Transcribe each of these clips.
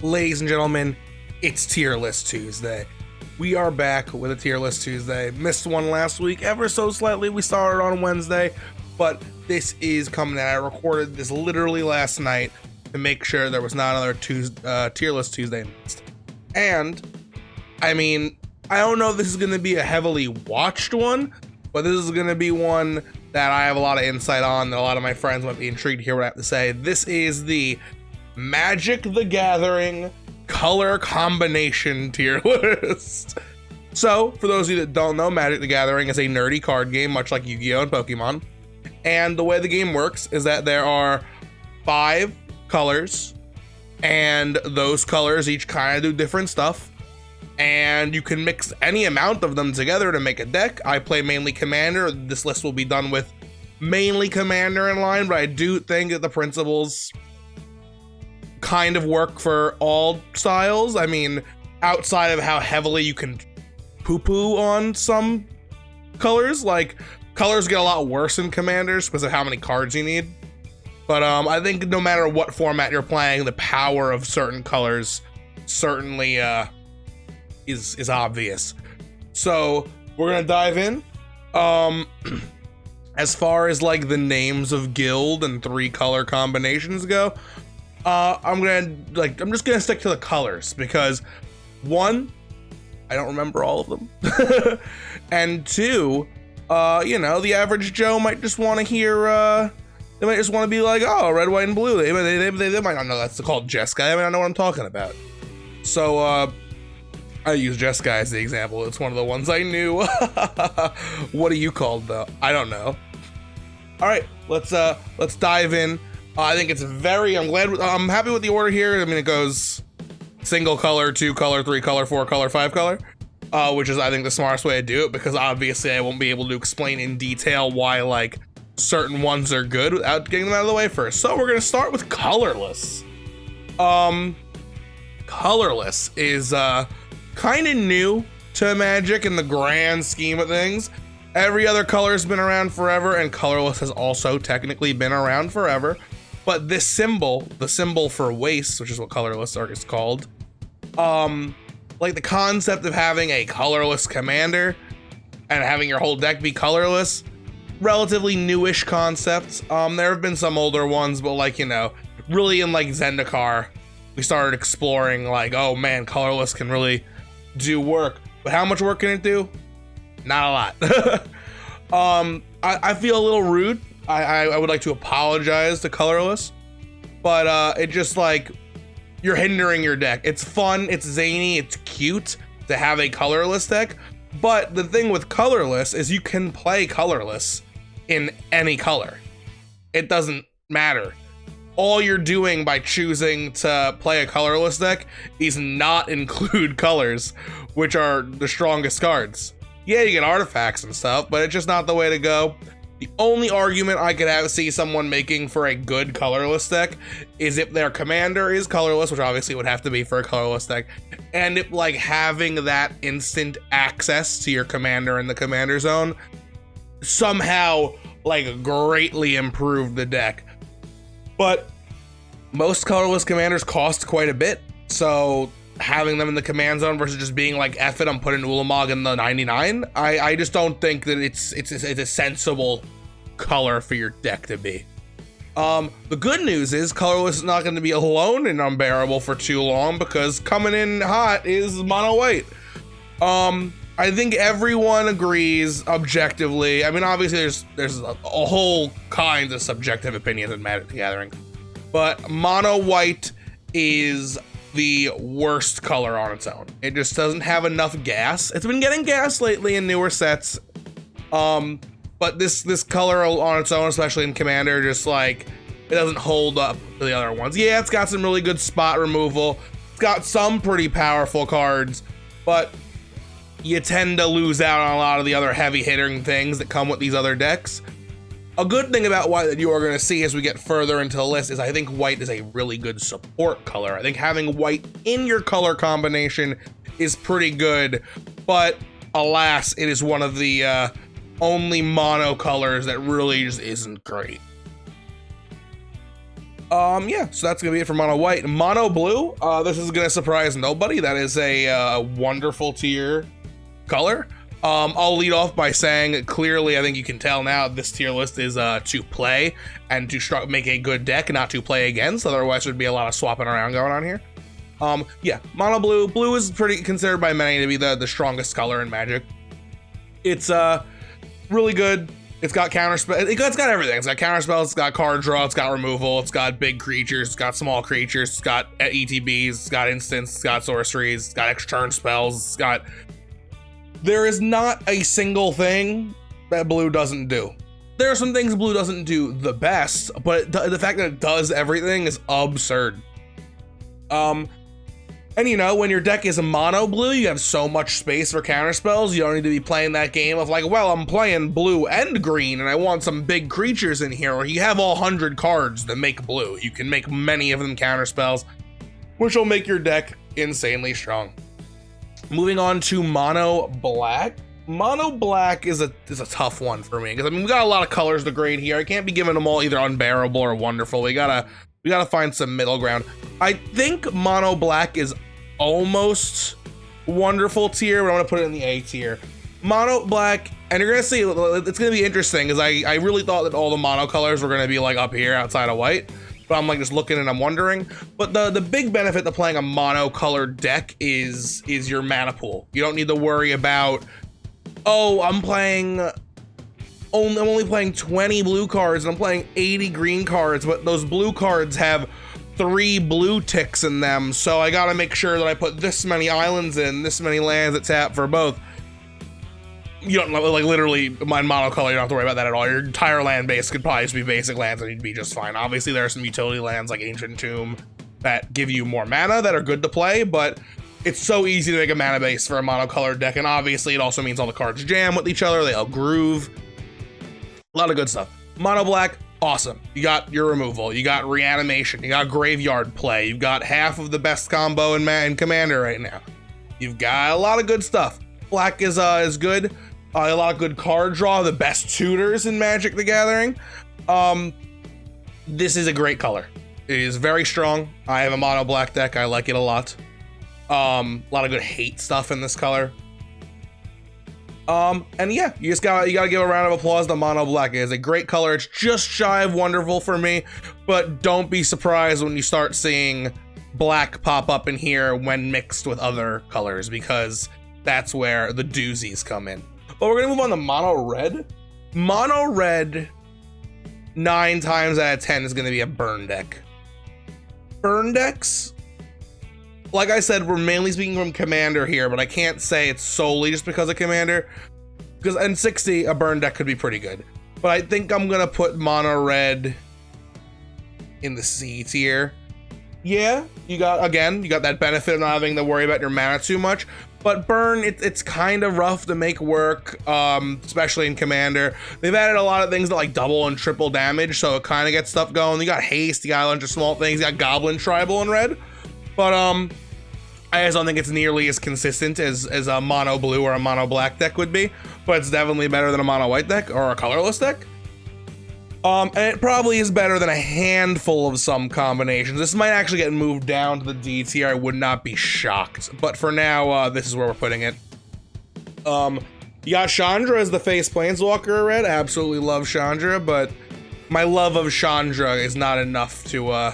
Ladies and gentlemen, it's Tier List Tuesday. We are back with a Tier List Tuesday. Missed one last week, ever so slightly. We started on Wednesday, but this is coming out. I recorded this literally last night to make sure there was not another Tier List Tuesday missed. And, I mean, I don't know if this is going to be a heavily watched one, but this is going to be one that I have a lot of insight on, that a lot of my friends might be intrigued to hear what I have to say. This is the Magic the Gathering color combination tier list. So, for those of you that don't know, Magic the Gathering is a nerdy card game, much like Yu-Gi-Oh! And Pokemon. And the way the game works is that there are 5 colors, and those colors each kind of do different stuff. And you can mix any amount of them together to make a deck. I play mainly Commander. This list will be done with mainly Commander in line, but I do think that the principles kind of work for all styles. I mean, outside of how heavily you can poo-poo on some colors, like colors get a lot worse in Commanders because of how many cards you need. But I think no matter what format you're playing, the power of certain colors certainly is obvious. So we're gonna dive in. As far as like the names of guild and 3 color combinations go, I'm just gonna stick to the colors because 1, I don't remember all of them, and 2, you know, the average Joe might just want to hear, they might just want to be like, oh, red, white, and blue. They might not know that's called Jeskai. They might not know what I'm talking about. So, I use Jeskai as the example. It's one of the ones I knew. What are you called though? I don't know. All right, let's dive in. I think it's I'm happy with the order here. I mean, it goes single color, 2 color, 3 color, 4 color, 5 color, which is, I think, the smartest way to do it, because obviously I won't be able to explain in detail why, like, certain ones are good without getting them out of the way first. So we're going to start with colorless. Colorless is, kind of new to Magic in the grand scheme of things. Every other color has been around forever, and colorless has also technically been around forever. But this symbol, the symbol for waste, which is what colorless is called, like the concept of having a colorless commander and having your whole deck be colorless, relatively newish concepts. There have been some older ones, but like, you know, really in like Zendikar, we started exploring like, oh man, colorless can really do work. But how much work can it do? Not a lot. I feel a little rude. I would like to apologize to colorless, but it just like, you're hindering your deck. It's fun, it's zany, it's cute to have a colorless deck, but the thing with colorless is you can play colorless in any color. It doesn't matter. All you're doing by choosing to play a colorless deck is not include colors, which are the strongest cards. Yeah, you get artifacts and stuff, but it's just not the way to go. The only argument I could see someone making for a good colorless deck is if their commander is colorless, which obviously would have to be for a colorless deck, and if like having that instant access to your commander in the commander zone somehow like greatly improved the deck. But most colorless commanders cost quite a bit, so having them in the command zone versus just being like, F it, I'm putting Ulamog in the 99, I just don't think that it's a sensible color for your deck to be. The good news is colorless is not going to be alone and unbearable for too long, because coming in hot is mono white. I think everyone agrees objectively. I mean, obviously there's a whole kind of subjective opinions in Magic the Gathering, but mono white is the worst color on its own. It just doesn't have enough gas. It's been getting gas lately in newer sets, but this color on its own, especially in Commander, just like, it doesn't hold up to the other ones. Yeah, it's got some really good spot removal. It's got some pretty powerful cards, but you tend to lose out on a lot of the other heavy hitting things that come with these other decks. A good thing about white that you are going to see as we get further into the list is I think white is a really good support color. I think having white in your color combination is pretty good, but alas, it is one of the only mono colors that really just isn't great. Yeah, so that's gonna be it for mono white. Mono blue, this is gonna surprise nobody. That is a wonderful tier color. I'll lead off by saying, clearly, I think you can tell now, this tier list is to play and to make a good deck, not to play against. Otherwise, there'd be a lot of swapping around going on here. Yeah, mono blue. Blue is pretty considered by many to be the strongest color in Magic. It's really good. It's got counterspell. It's got everything. It's got counterspells. It's got card draw. It's got removal. It's got big creatures. It's got small creatures. It's got ETBs. It's got instants. It's got sorceries. It's got extra turn spells. It's got. There is not a single thing that blue doesn't do. There are some things blue doesn't do the best, but the fact that it does everything is absurd. And you know, when your deck is a mono blue, you have so much space for counterspells. You don't need to be playing that game of like, well, I'm playing blue and green and I want some big creatures in here. Or you have all 100 cards that make blue. You can make many of them counterspells, which will make your deck insanely strong. Moving on to mono black. Mono black is a tough one for me because I mean we got a lot of colors to grade here. I can't be giving them all either unbearable or wonderful. We gotta find some middle ground. I think mono black is almost wonderful tier, but I'm gonna put it in the A tier. Mono black, and you're gonna see it's gonna be interesting because I really thought that all the mono colors were gonna be like up here outside of white, but I'm like just looking and I'm wondering. But the big benefit to playing a mono colored deck is your mana pool. You don't need to worry about, oh, I'm only playing 20 blue cards and I'm playing 80 green cards, but those blue cards have 3 blue ticks in them, so I gotta make sure that I put this many islands in, this many lands at tap for both. You don't like literally my monocolor, you don't have to worry about that at all. Your entire land base could probably just be basic lands and you'd be just fine. Obviously there are some utility lands like Ancient Tomb that give you more mana that are good to play, but it's so easy to make a mana base for a monocolored deck, and obviously it also means all the cards jam with each other, they all groove. A lot of good stuff. Mono black, awesome. You got your removal, you got reanimation, you got graveyard play, you've got half of the best combo in Commander right now. You've got a lot of good stuff. Black is good. A lot of good card draw, the best tutors in Magic the Gathering. This is a great color. It is very strong. I have a mono black deck. I like it a lot. A lot of good hate stuff in this color. And yeah, you gotta give a round of applause to mono black. It is a great color. It's just shy of wonderful for me, but don't be surprised when you start seeing black pop up in here when mixed with other colors, because that's where the doozies come in. But we're gonna move on to mono red. Mono red, 9 times out of 10 is gonna be a burn deck. Burn decks, like I said, we're mainly speaking from Commander here, but I can't say it's solely just because of Commander, because in 60, a burn deck could be pretty good. But I think I'm gonna put mono red in the C tier. Yeah, you got that benefit of not having to worry about your mana too much, but burn, it's kind of rough to make work, especially in Commander. They've added a lot of things that like double and triple damage, so it kind of gets stuff going. You got haste, you got a bunch of small things, you got Goblin Tribal in red, but I just don't think it's nearly as consistent as a mono blue or a mono black deck would be, but it's definitely better than a mono white deck or a colorless deck. And it probably is better than a handful of some combinations. This might actually get moved down to the D tier. I would not be shocked. But for now, this is where we're putting it. You got Chandra as the face Planeswalker red. Absolutely love Chandra, but my love of Chandra is not enough to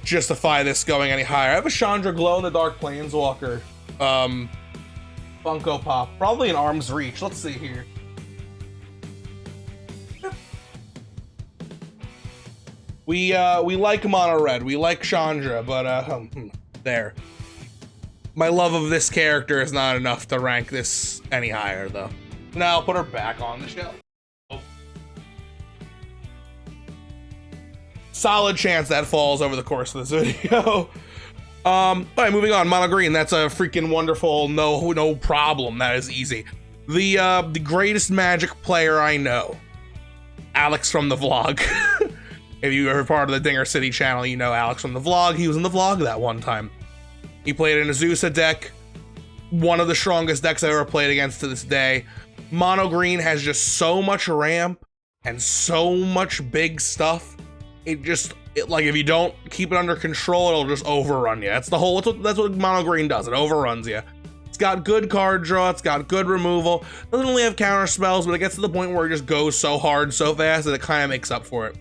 justify this going any higher. I have a Chandra glow-in-the-dark Planeswalker Funko Pop. Probably in arm's reach. Let's see here. We like mono red, we like Chandra, but there. My love of this character is not enough to rank this any higher, though. Now I'll put her back on the shelf. Oh. Solid chance that falls over the course of this video. All right, moving on. Mono green. That's a freaking wonderful. No problem. That is easy. The greatest Magic player I know, Alex from the vlog. If you were part of the Dinger City channel, you know Alex from the vlog. He was in the vlog that one time. He played in a Azusa deck. One of the strongest decks I've ever played against to this day. Mono green has just so much ramp and so much big stuff. like if you don't keep it under control, it'll just overrun you. That's what mono green does. It overruns you. It's got good card draw. It's got good removal. It doesn't really have counter spells, but it gets to the point where it just goes so hard so fast that it kind of makes up for it.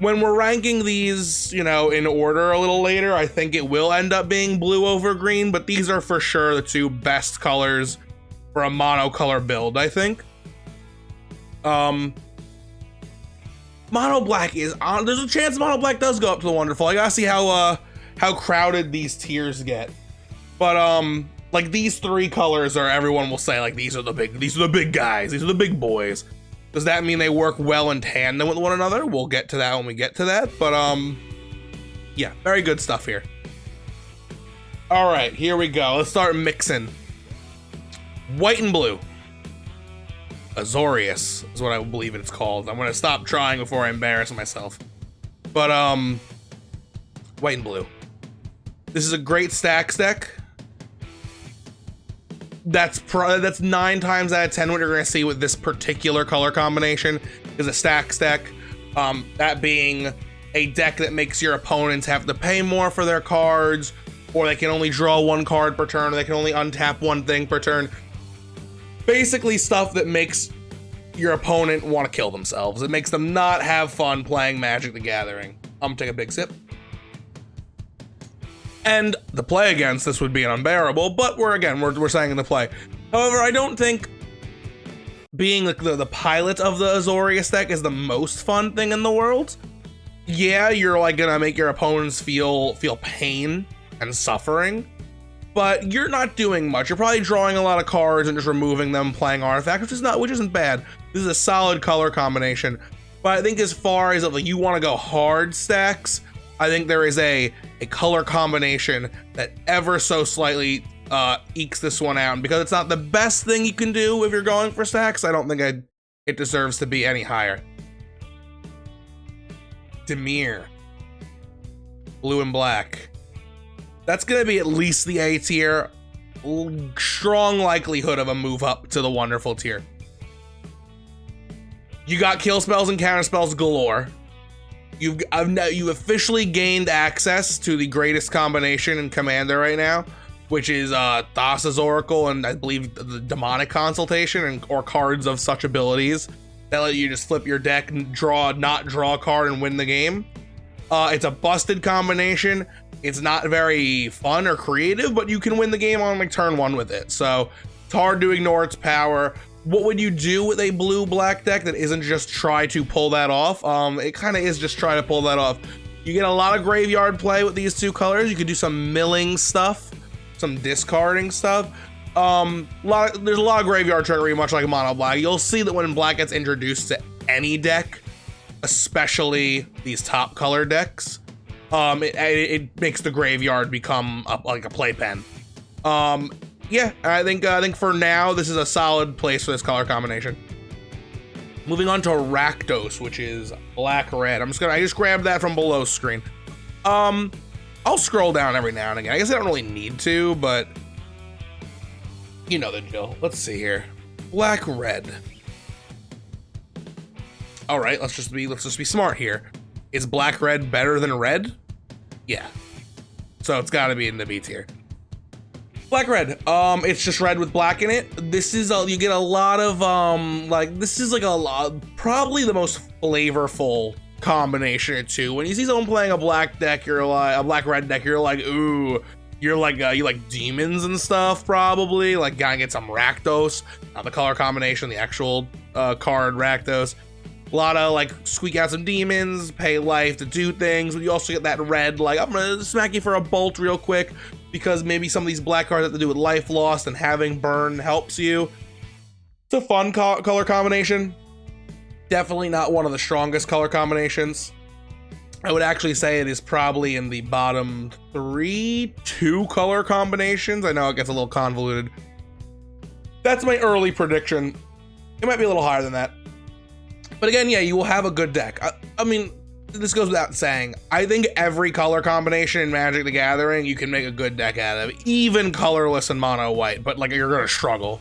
When we're ranking these, you know, in order a little later, I think it will end up being blue over green, but these are for sure the two best colors for a monocolor build, I think. Mono black is on. There's a chance mono black does go up to the wonderful. I gotta see how crowded these tiers get. But like these three colors are, everyone will say like these are the big guys, these are the big boys. Does that mean they work well in tandem with one another? We'll get to that when we get to that. But yeah, very good stuff here. All right, here we go. Let's start mixing. White and blue. Azorius is what I believe it's called. I'm gonna stop trying before I embarrass myself. But white and blue. This is a great stacks deck. That's 9 times out of 10 what you're gonna see with this particular color combination is a stacks deck. That being a deck that makes your opponents have to pay more for their cards, or they can only draw 1 card per turn, or they can only untap 1 thing per turn. Basically stuff that makes your opponent want to kill themselves. It makes them not have fun playing Magic the Gathering. I'm gonna take a big sip. And the play against this would be an unbearable, but we're saying in the play. However, I don't think being the pilot of the Azorius deck is the most fun thing in the world. Yeah, you're like gonna make your opponents feel pain and suffering, but you're not doing much. You're probably drawing a lot of cards and just removing them, playing artifacts, which isn't bad. This is a solid color combination. But I think as far as like you want to go hard stacks, I think there is a color combination that ever so slightly ekes this one out. And because it's not the best thing you can do if you're going for stacks, I don't think it deserves to be any higher. Dimir. Blue and black. That's going to be at least the A tier. Strong likelihood of a move up to the wonderful tier. You got kill spells and counter spells galore. You officially gained access to the greatest combination in Commander right now, which is Thassa's Oracle and I believe the Demonic Consultation or cards of such abilities that let you just flip your deck and not draw a card and win the game. It's a busted combination. It's not very fun or creative, but you can win the game on like turn 1 with it. So it's hard to ignore its power. What would you do with a blue-black deck that isn't just try to pull that off? It kind of is just try to pull that off. You get a lot of graveyard play with these two colors. You could do some milling stuff, some discarding stuff. There's a lot of graveyard trickery, much like mono black. You'll see that when black gets introduced to any deck, especially these top color decks, it makes the graveyard become like a playpen. Yeah, I think for now this is a solid place for this color combination. Moving on to Rakdos, which is black-red. I just grabbed that from below screen. I'll scroll down every now and again. I guess I don't really need to, but you know the drill. Let's see here. Black-red. All right, let's just be smart here. Is black-red better than red? Yeah. So it's got to be in the B tier. Black red. It's just red with black in it. This is you get a lot of this is like probably the most flavorful combination of two. When you see someone playing a black deck, you're like a black red deck, you're like, ooh, you're like you like demons and stuff, probably. Like gotta get some Rakdos, not the color combination, the actual card Rakdos. A lot of like squeak out some demons, pay life to do things, but you also get that red, like I'm gonna smack you for a bolt real quick because maybe some of these black cards have to do with life lost and having burn helps you. It's a fun color combination. Definitely not one of the strongest color combinations. I would actually say it is probably in the bottom 2 color combinations. I know it gets a little convoluted. That's my early prediction. It might be a little higher than that. But again, yeah, you will have a good deck. I mean, this goes without saying. I think every color combination in Magic the Gathering, you can make a good deck out of, even colorless and mono white, but like you're gonna struggle.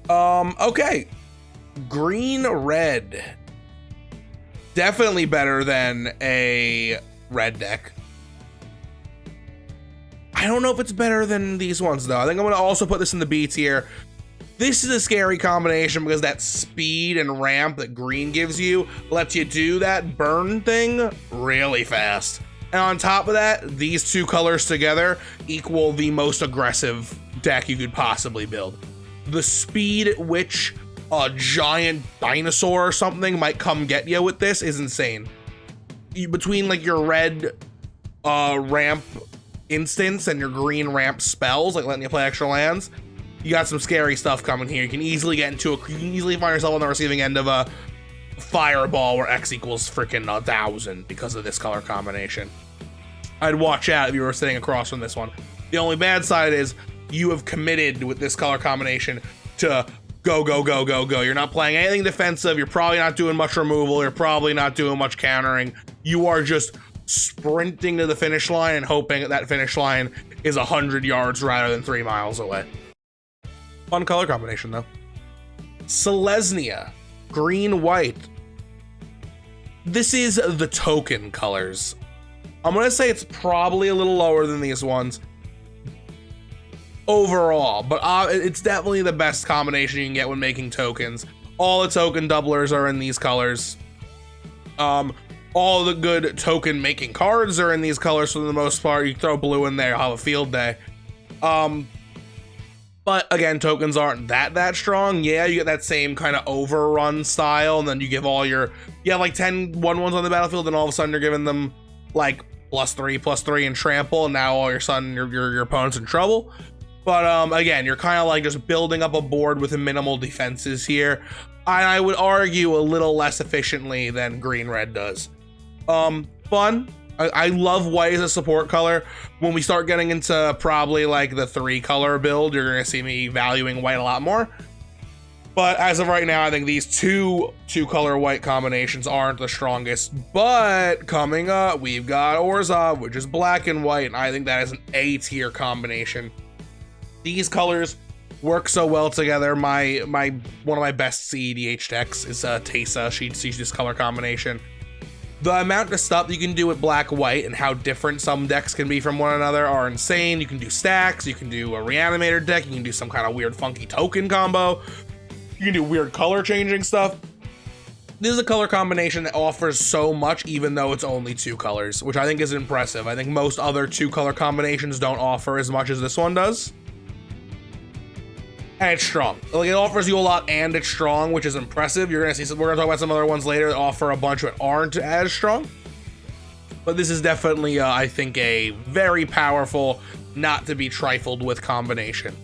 Okay. Green red. definitely better than a red deck. I don't know if it's better than these ones though. I think I'm gonna also put this in the B tier. This is a scary combination because that speed and ramp that green gives you lets you do that burn thing really fast. And on top of that, these two colors together equal the most aggressive deck you could possibly build. The speed at which a giant dinosaur or something might come get you with this is insane. Between like your red ramp instance and your green ramp spells, like letting you play extra lands, you got some scary stuff coming here. You can easily get into you can easily find yourself on the receiving end of a fireball where X equals freaking 1,000 because of this color combination. I'd watch out if you were sitting across from this one. The only bad side is you have committed with this color combination to go, go, go, go, go. You're not playing anything defensive. You're probably not doing much removal. You're probably not doing much countering. You are just sprinting to the finish line and hoping that finish line is 100 yards rather than 3 miles away. Fun color combination though. Selesnya, green, white. This is the token colors. I'm gonna say it's probably a little lower than these ones overall, but it's definitely the best combination you can get when making tokens. All the token doublers are in these colors. All the good token making cards are in these colors for the most part. You throw blue in there, you'll have a field day. But again, tokens aren't that strong. Yeah, you get that same kind of overrun style, and then you give all your, you have like 10 1/1s on the battlefield, and all of a sudden you're giving them like +3/+3 and trample, and now all of a sudden your opponent's in trouble. But again, you're kind of like just building up a board with minimal defenses here. I would argue a little less efficiently than green-red does. Fun. I love white as a support color. When we start getting into probably like the 3-color build, you're gonna see me valuing white a lot more. But as of right now, I think these two-color white combinations aren't the strongest. But coming up, we've got Orzhov, which is black and white, and I think that is an A-tier combination. These colors work so well together. One of my best CEDH decks is Teysa. She's this color combination. The amount of stuff you can do with black white and how different some decks can be from one another are insane. You can do stacks, you can do a reanimator deck, you can do some kind of weird funky token combo, you can do weird color changing stuff. This is a color combination that offers so much even though it's only 2 colors, which I think is impressive. I think most other 2-color combinations don't offer as much as this one does. And it's strong. Like, it offers you a lot and it's strong, which is impressive. You're gonna see we're gonna talk about some other ones later that offer a bunch that aren't as strong. But this is definitely, I think, a very powerful, not to be trifled with combination.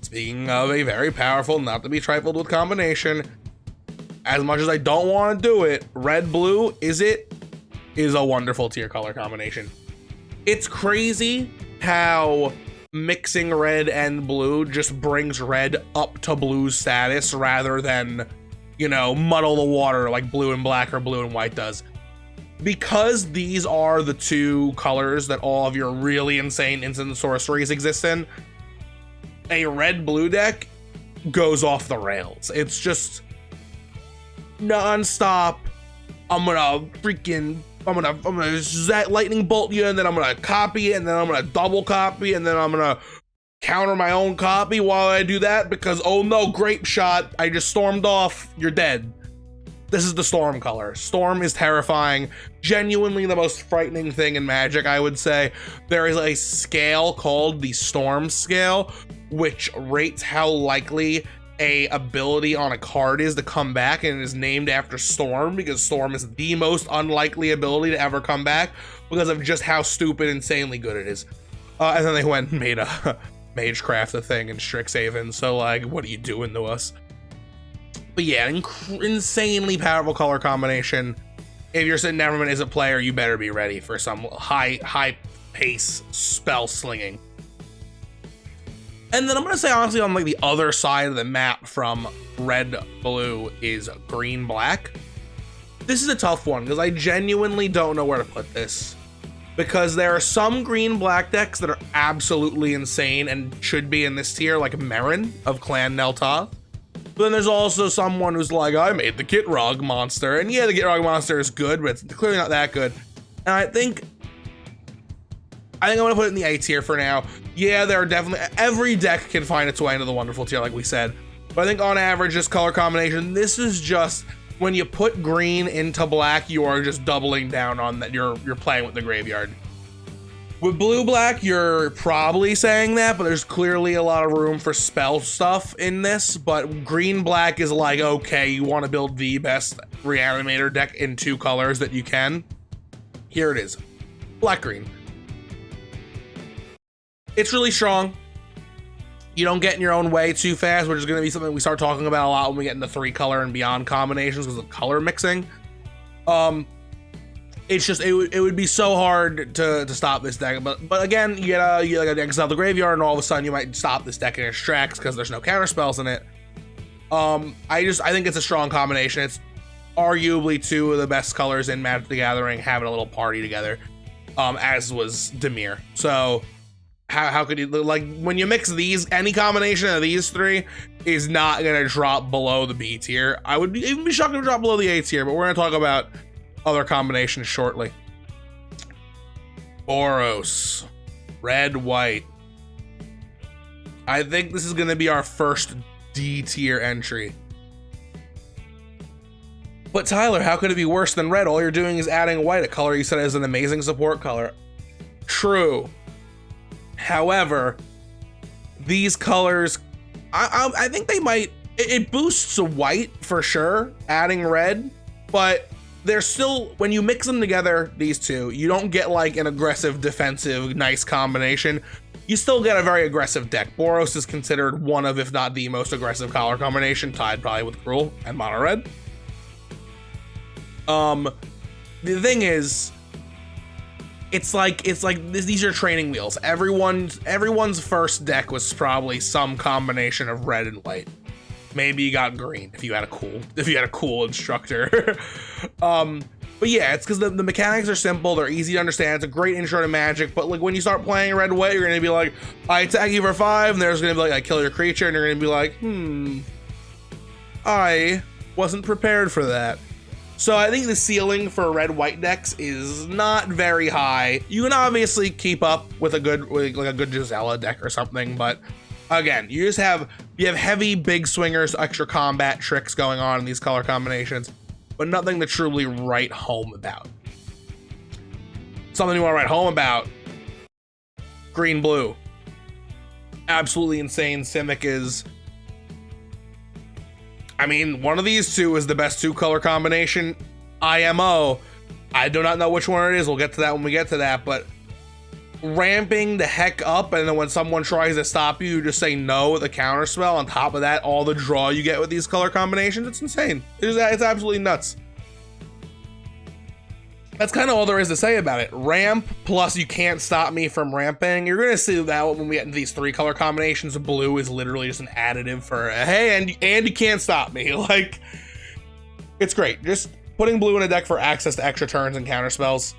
Speaking of a very powerful, not to be trifled with combination, as much as I don't want to do it, red-blue is a wonderful tier color combination. It's crazy how mixing red and blue just brings red up to blue's status rather than, you know, muddle the water like blue and black or blue and white does. Because these are the 2 colors that all of your really insane instant sorceries exist in, a red-blue deck goes off the rails. It's just non-stop. I'm gonna lightning bolt you, and then I'm gonna copy it, and then I'm gonna double copy, and then I'm gonna counter my own copy while I do that because, oh no, grape shot, I just stormed off, you're dead. This is the Storm color. Storm is terrifying. Genuinely the most frightening thing in Magic, I would say. There is a scale called the Storm scale, which rates how likely a ability on a card is to come back, and it is named after Storm because Storm is the most unlikely ability to ever come back because of just how stupid, insanely good it is. And then they went and made a Magecraft a thing in Strixhaven, so like, what are you doing to us? But yeah, insanely powerful color combination. If you're sitting down from an Is It player, you better be ready for some high pace spell slinging. And then I'm gonna say honestly, on like the other side of the map from red blue is green black. This is a tough one because I genuinely don't know where to put this, because there are some green black decks that are absolutely insane and should be in this tier, like Merrin of Clan Neltoth. But then there's also someone who's like, I made the Gitrog monster. And yeah, the Gitrog monster is good, but it's clearly not that good. And I think I'm gonna put it in the A tier for now. Yeah, there are definitely, every deck can find its way into the wonderful tier, like we said. But I think on average, this color combination, this is just, when you put green into black, you are just doubling down on that. You're playing with the graveyard. With blue-black, you're probably saying that, but there's clearly a lot of room for spell stuff in this. But green-black is like, okay, you want to build the best Reanimator deck in 2 colors that you can. Here it is. Black-green. It's really strong. You don't get in your own way too fast, which is going to be something we start talking about a lot when we get into 3-color and beyond combinations because of color mixing. It's just, it would be so hard to stop this deck. But again, you get like an exile the graveyard, and all of a sudden you might stop this deck in its tracks because there's no counter spells in it. I think it's a strong combination. It's arguably 2 of the best colors in Magic the Gathering having a little party together, as was Dimir. So how could you, like, when you mix these, any combination of these 3 is not gonna drop below the B tier. I would even be shocked to drop below the A tier, but we're gonna talk about other combinations shortly. Boros, red, white. I think this is gonna be our first D tier entry. But Tyler, how could it be worse than red? All you're doing is adding white, a color you said is an amazing support color. True. However, these colors, I think they might, it boosts white for sure, adding red, but they're still, when you mix them together, these 2, you don't get like an aggressive, defensive, nice combination. You still get a very aggressive deck. Boros is considered one of, if not the most aggressive color combination, tied probably with Cruel and Mono Red. The thing is, it's like these are training wheels. Everyone's first deck was probably some combination of red and white. Maybe you got green if you had a cool instructor. But yeah, it's because the mechanics are simple, they're easy to understand, it's a great intro to Magic. But like when you start playing red white, you're gonna be like, I attack you for 5, and there's gonna be like, I kill your creature, and you're gonna be like, I wasn't prepared for that. So I think the ceiling for red-white decks is not very high. You can obviously keep up with a good Gisela deck or something, but again, you have heavy big swingers, extra combat tricks going on in these color combinations, but nothing to truly write home about. Something you want to write home about: green-blue. Absolutely insane. Simic is, I mean, one of these 2 is the best 2-color combination. IMO. I do not know which one it is. We'll get to that when we get to that, but ramping the heck up, and then when someone tries to stop you, you just say no with a counter spell. On top of that, all the draw you get with these color combinations, it's insane. It's absolutely nuts. That's kind of all there is to say about it. Ramp plus you can't stop me from ramping. You're gonna see that when we get into these 3 color combinations. Blue is literally just an additive for hey, and you can't stop me. Like, it's great. Just putting blue in a deck for access to extra turns and counter spells.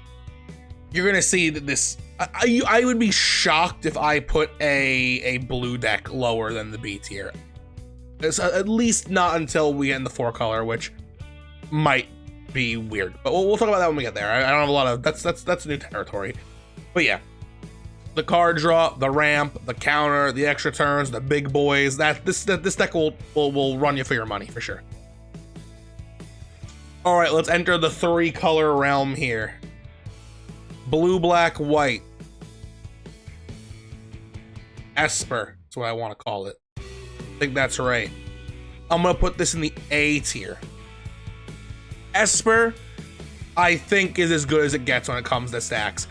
You're gonna see that this. I would be shocked if I put a blue deck lower than the B tier. It's, at least not until we get in the 4-color, which might be weird, but we'll talk about that when we get there. I don't have a lot of that's new territory. But yeah, the card draw, the ramp, the counter, the extra turns, the big boys, this deck will run you for your money for sure. All right, let's enter the 3-color realm here. Blue, black, white. Esper, that's what I want to call it. I think that's right. I'm gonna put this in the A tier. Esper, I think, is as good as it gets when it comes to stacks.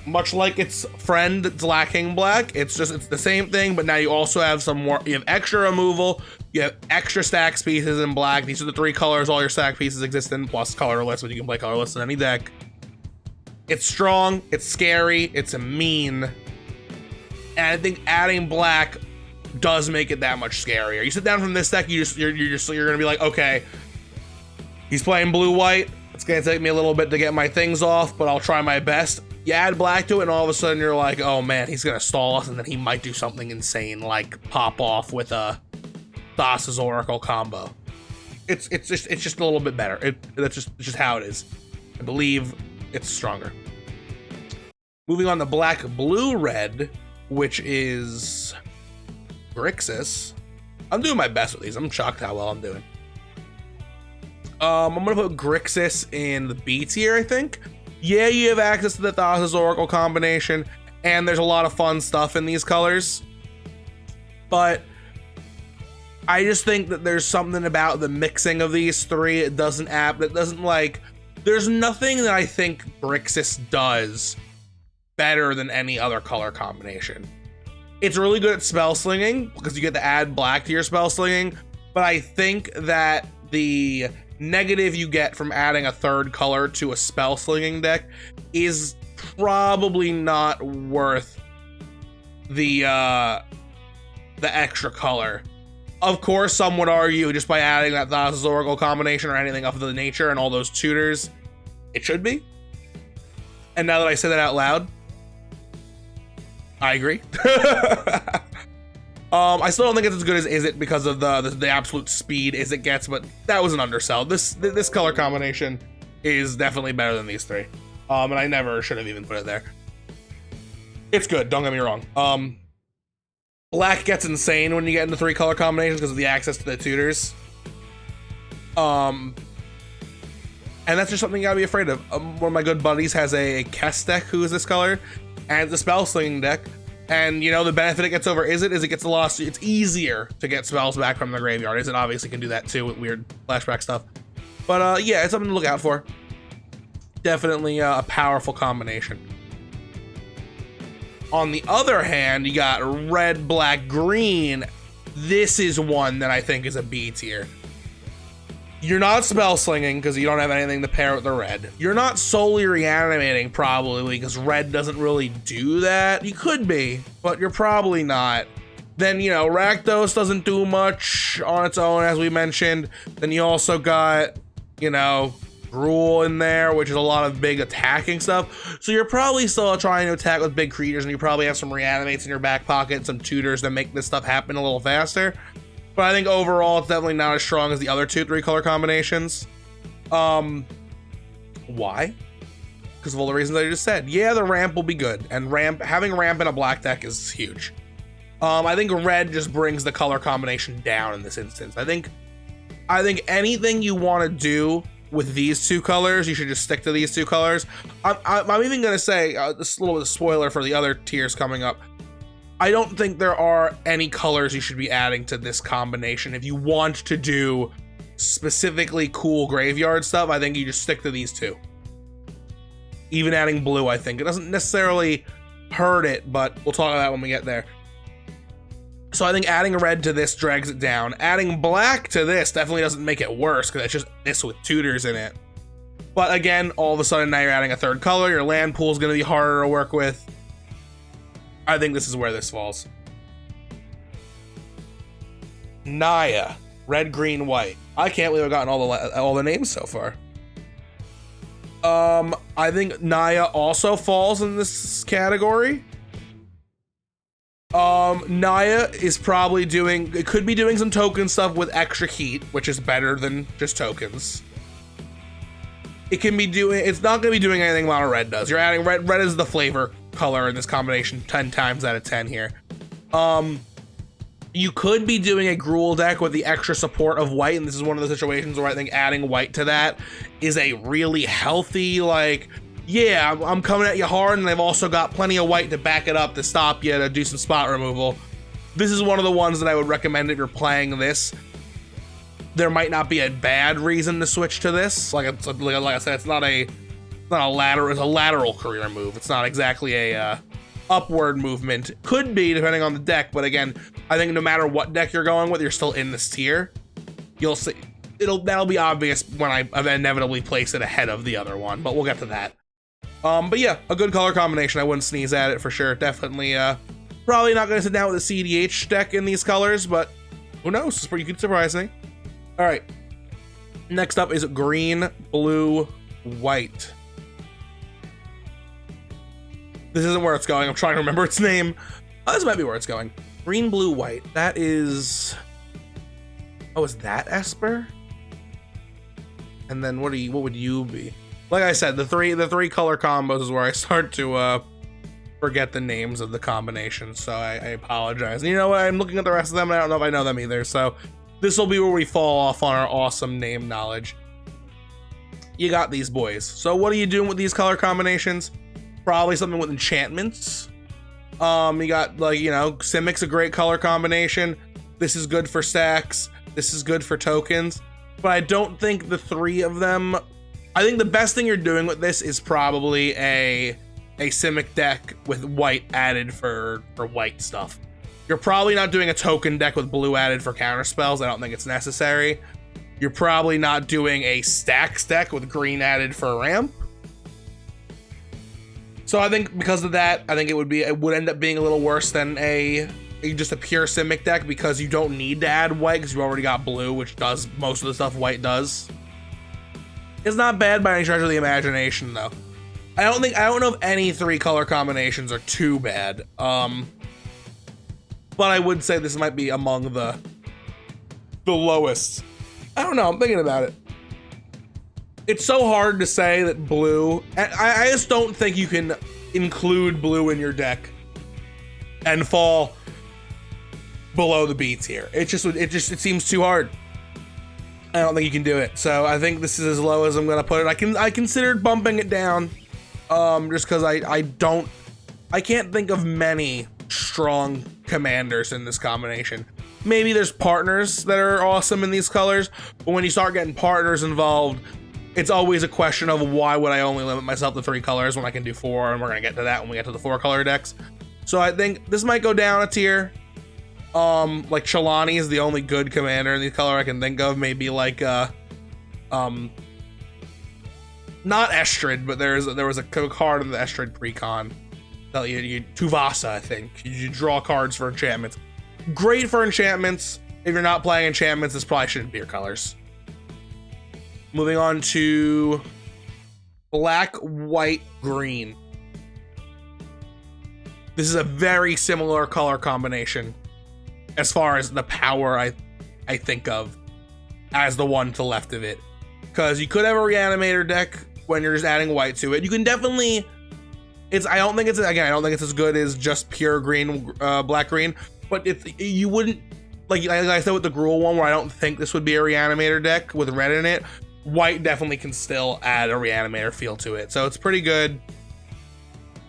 Much like its friend that's lacking black, it's the same thing, but now you also have some more, you have extra removal, you have extra stacks pieces in black. These are the 3 colors all your stack pieces exist in, plus colorless, but you can play colorless in any deck. It's strong, it's scary, it's a mean, and I think adding black does make it that much scarier. You sit down from this deck, you're gonna be like, okay, he's playing blue-white. It's gonna take me a little bit to get my things off, but I'll try my best. You add black to it, and all of a sudden you're like, oh man, he's gonna stall us, and then he might do something insane, like pop off with a Thassa's Oracle combo. It's just a little bit better. That's just how it is. I believe it's stronger. Moving on to black, blue, red, which is Grixis. I'm doing my best with these. I'm shocked how well I'm doing. I'm gonna put Grixis in the B tier, I think. Yeah, you have access to the Thassa's Oracle combination, and there's a lot of fun stuff in these colors. But I just think that there's something about the mixing of these three. It doesn't like, there's nothing that I think Grixis does better than any other color combination. It's really good at spell slinging because you get to add black to your spell slinging, but I think that the negative you get from adding a third color to a spell slinging deck is probably not worth the extra color. Of course, some would argue just by adding that Thassa's Oracle combination or anything of the nature and all those tutors, it should be. And now that I say that out loud, I agree. I still don't think it's as good as Izzet because of the absolute speed Izzet gets, but that was an undersell. This color combination is definitely better than these three. And I never should have even put it there. It's good, don't get me wrong. Black gets insane when you get into three color combinations because of the access to the tutors. And that's just something you gotta be afraid of. One of my good buddies has a Kess deck who is this color, and it's a spell slinging deck. And you know, the benefit it gets over Izzet is it gets lost. It's easier to get spells back from the graveyard. Izzet obviously can do that too with weird flashback stuff. But yeah, it's something to look out for. Definitely a powerful combination. On the other hand, you got red, black, green. This is one that I think is a B tier. You're not spell slinging because you don't have anything to pair with the red. You're not solely reanimating probably because red doesn't really do that. You could be, but you're probably not. Then, you know, Rakdos doesn't do much on its own, as we mentioned. Then you also got, you know, Gruul in there, which is a lot of big attacking stuff. So you're probably still trying to attack with big creatures, and you probably have some reanimates in your back pocket, some tutors that make this stuff happen a little faster. But I think overall, it's definitely not as strong as the other 2-3 color combinations. Why? Because of all the reasons I just said. Yeah, the ramp will be good, and having ramp in a black deck is huge. I think red just brings the color combination down in this instance. I think anything you want to do with these two colors, you should just stick to these two colors. I'm even gonna say this little bit of spoiler for the other tiers coming up. I don't think there are any colors you should be adding to this combination. If you want to do specifically cool graveyard stuff, I think you just stick to these two. Even adding blue, I think. It doesn't necessarily hurt it, but we'll talk about that when we get there. So I think adding red to this drags it down. Adding black to this definitely doesn't make it worse because it's just this with tutors in it. But again, all of a sudden now you're adding a third color. Your land pool is going to be harder to work with. I think this is where this falls. Naya, red, green, white. I can't believe I've gotten all the names so far. I think Naya also falls in this category. Naya is probably could be doing some token stuff with extra heat, which is better than just tokens. It's not going to be doing anything Mono Red does. You're adding red. Red is the flavor color in this combination 10 times out of 10 here. You could be doing a Gruul deck with the extra support of white, and this is one of the situations where I think adding white to that is a really healthy, like, yeah, I'm coming at you hard, and they've also got plenty of white to back it up to stop you, to do some spot removal. This is one of the ones that I would recommend if you're playing this. There might not be a bad reason to switch to this. Like I said, it's not a lateral career move. It's not exactly a upward movement. Could be depending on the deck, but again, I think no matter what deck you're going with, you're still in this tier. You'll see. That'll be obvious when I inevitably place it ahead of the other one, but we'll get to that. But yeah, a good color combination. I wouldn't sneeze at it for sure. Definitely, probably not going to sit down with a CDH deck in these colors, but who knows? You could surprise me. All right. Next up is green, blue, white. This isn't where it's going. I'm trying to remember its name. This might be where it's going. Green, blue, white. That is Oh, is that Esper? And then what would you be? Like I said, the three color combos is where I start to forget the names of the combinations, so I apologize. And you know what? I'm looking at the rest of them and I don't know if I know them either, so this will be where we fall off on our awesome name knowledge. You got these boys. So what are you doing with these color combinations? Probably something with enchantments. You got, like, you know, Simic's a great color combination. This is good for stacks. This is good for tokens. But I don't think the three of them... I think the best thing you're doing with this is probably a Simic deck with white added for white stuff. You're probably not doing a token deck with blue added for counter spells. I don't think it's necessary. You're probably not doing a stacks deck with green added for ramp. So I think because of that, I think it would end up being a little worse than just a pure Simic deck, because you don't need to add white because you already got blue, which does most of the stuff white does. It's not bad by any stretch of the imagination, though. I don't know if any three color combinations are too bad. But I would say this might be among the lowest. I don't know, I'm thinking about it. It's so hard to say that blue, I just don't think you can include blue in your deck and fall below the B tier. It seems too hard. I don't think you can do it. So I think this is as low as I'm gonna put it. I considered bumping it down, just because I can't think of many strong commanders in this combination. Maybe there's partners that are awesome in these colors, but when you start getting partners involved, it's always a question of why would I only limit myself to 3 colors when I can do 4, and we're gonna get to that when we get to the 4 color decks. So I think this might go down a tier. Like Shalani is the only good commander in the color I can think of. Maybe like not Estrid, but there was a card in the Estrid precon. Tuvasa, I think. You draw cards for enchantments. Great for enchantments. If you're not playing enchantments, this probably shouldn't be your colors. Moving on to black, white, green. This is a very similar color combination as far as the power I think of as the one to the left of it. Because you could have a reanimator deck when you're just adding white to it. You can definitely... I don't think it's as good as just pure green, black green, but you wouldn't, like I said with the Gruul one, where I don't think this would be a reanimator deck with red in it. White definitely can still add a reanimator feel to it, so it's pretty good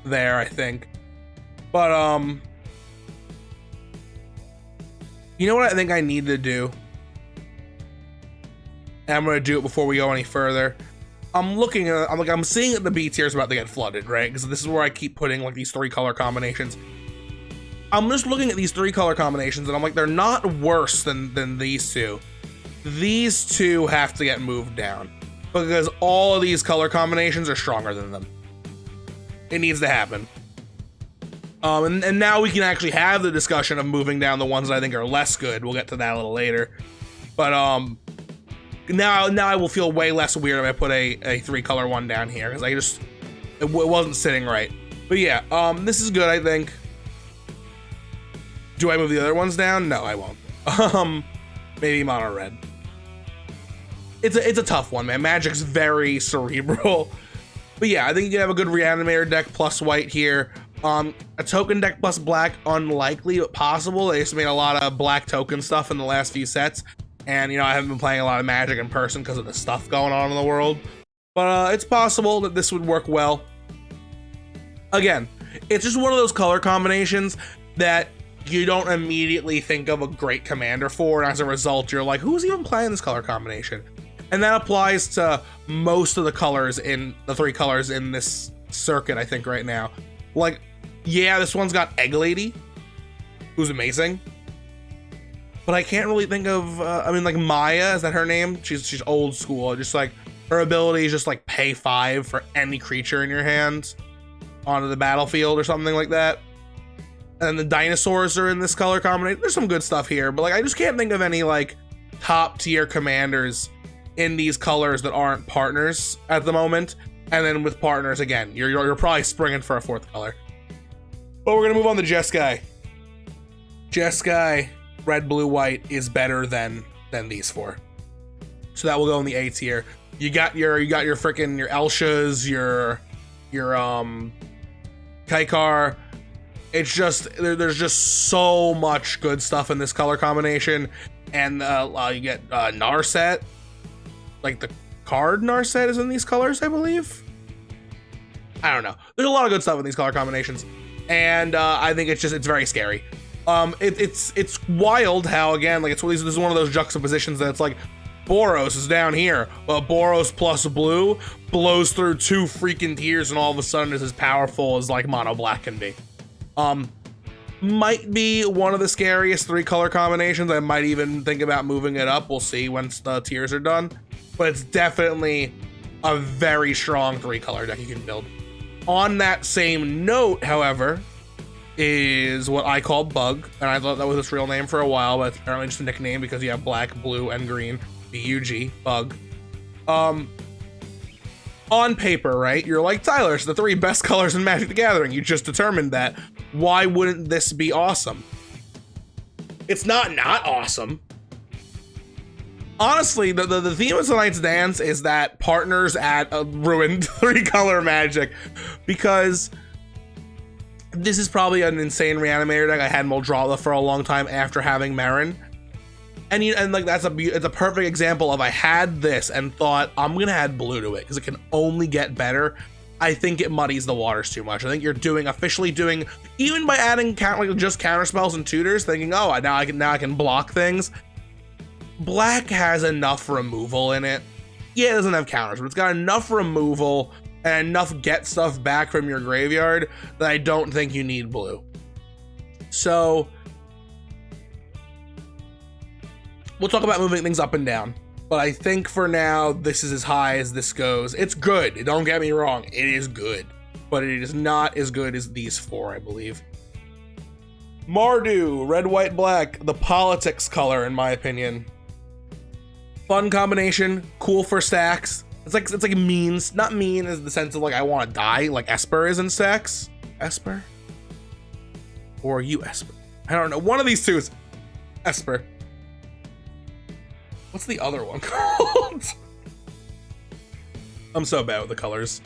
there, I think. But you know what I think I need to do, and I'm gonna do it before we go any further. I'm seeing that the B tier is about to get flooded, right? Because this is where I keep putting like these 3 color combinations. I'm just looking at these 3 color combinations and I'm like, they're not worse than these two. These two have to get moved down because all of these color combinations are stronger than them. It needs to happen. And now we can actually have the discussion of moving down the ones that I think are less good. We'll get to that a little later. But now I will feel way less weird if I put a 3 color one down here, because it wasn't sitting right. But yeah, this is good, I think. Do I move the other ones down? No, I won't. Maybe mono red. It's a tough one, man. Magic's very cerebral. But yeah, I think you can have a good reanimator deck plus white here. A token deck plus black, unlikely but possible. They just made a lot of black token stuff in the last few sets. And, you know, I haven't been playing a lot of Magic in person because of the stuff going on in the world. But it's possible that this would work well. Again, it's just one of those color combinations that you don't immediately think of a great commander for. And as a result, you're like, who's even playing this color combination? And that applies to most of the colors in the 3 colors in this circuit, I think, right now. Like, yeah, this one's got Egg Lady, who's amazing. But I can't really think of, like Maya, is that her name? She's old school. Just like her ability is just like pay 5 for any creature in your hands onto the battlefield or something like that. And the dinosaurs are in this color combination. There's some good stuff here, but like I just can't think of any like top tier commanders in these colors that aren't partners at the moment. And then with partners, again, you're probably springing for a 4th color. But we're gonna move on to Jeskai. Jeskai. Red, blue, white is better than than these four. So that will go in the A tier. You got your freaking your Elshas, your Kaikar. It's just there's just so much good stuff in this color combination, and you get Narset, like the card Narset is in these colors, I believe. I don't know. There's a lot of good stuff in these color combinations, and I think it's very scary. It's wild how, again, like this is one of those juxtapositions that it's like Boros is down here, but Boros plus blue blows through 2 freaking tiers, and all of a sudden is as powerful as like mono black can be. Might be one of the scariest 3 color combinations. I might even think about moving it up. We'll see once the tiers are done, but it's definitely a very strong 3 color deck you can build. On that same note, however, is what I call Bug, and I thought that was its real name for a while, but it's apparently just a nickname because you have black, blue, and green. B-U-G, Bug. On paper, right? You're like, Tyler, it's the 3 best colors in Magic the Gathering. You just determined that. Why wouldn't this be awesome? It's not awesome. Honestly, the theme of tonight's dance is that partners at a ruined 3 color Magic, because this is probably an insane reanimator deck. I had Moldrala for a long time after having Marin. And like it's a perfect example of I had this and thought I'm gonna add blue to it because it can only get better. I think it muddies the waters too much. I think you're officially doing even by adding just counter spells and tutors, thinking, oh, now I can block things. Black has enough removal in it. Yeah, it doesn't have counters, but it's got enough removal and enough get stuff back from your graveyard that I don't think you need blue. So we'll talk about moving things up and down, but I think for now, this is as high as this goes. It's good, don't get me wrong, it is good, but it is not as good as these 4, I believe. Mardu, red, white, black, the politics color, in my opinion. Fun combination, cool for stacks. It's like means, not mean as the sense of like I want to die, like Esper is in stacks. Esper? Or you Esper? I don't know, one of these two is Esper. What's the other one called? I'm so bad with the colors.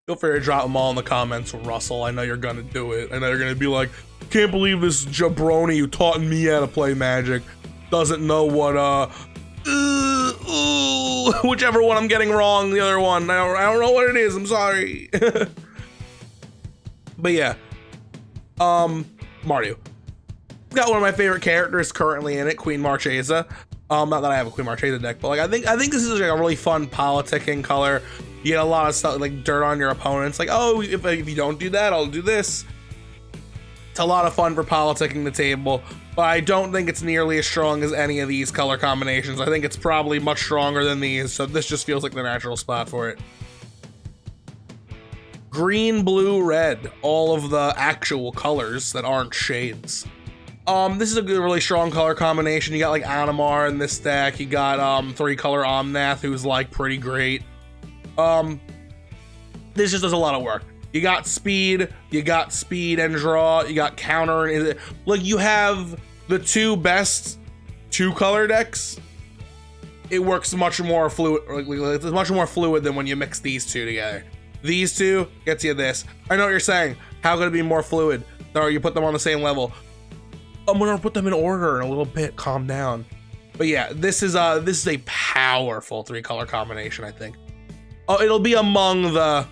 Feel free to drop them all in the comments, Russell. I know you're gonna do it. I know you're gonna be like, can't believe this jabroni who taught me how to play Magic doesn't know what whichever one I'm getting wrong, the other one. I don't know what it is. I'm sorry. But yeah, Mardu. It's got one of my favorite characters currently in it, Queen Marchesa. Not that I have a Queen Marchesa deck, but like I think this is like a really fun politicking color. You get a lot of stuff like dirt on your opponents. Like, oh, if you don't do that, I'll do this. It's a lot of fun for politicking the table, but I don't think it's nearly as strong as any of these color combinations. I think it's probably much stronger than these, so this just feels like the natural spot for it. Green, blue, red, all of the actual colors that aren't shades. This is a good, really strong color combination. You got like Animar in this deck. You got 3-color Omnath, who's like pretty great. This just does a lot of work. You got speed and draw. You got counter, and like you have the 2 best 2-color decks. It works much more fluid. It's much more fluid than when you mix these 2 together. These 2 gets you this. I know what you're saying. How could it be more fluid? Or you put them on the same level. I'm gonna put them in order in a little bit. Calm down. But yeah, this is a powerful 3-color combination, I think. Oh, it'll be among the.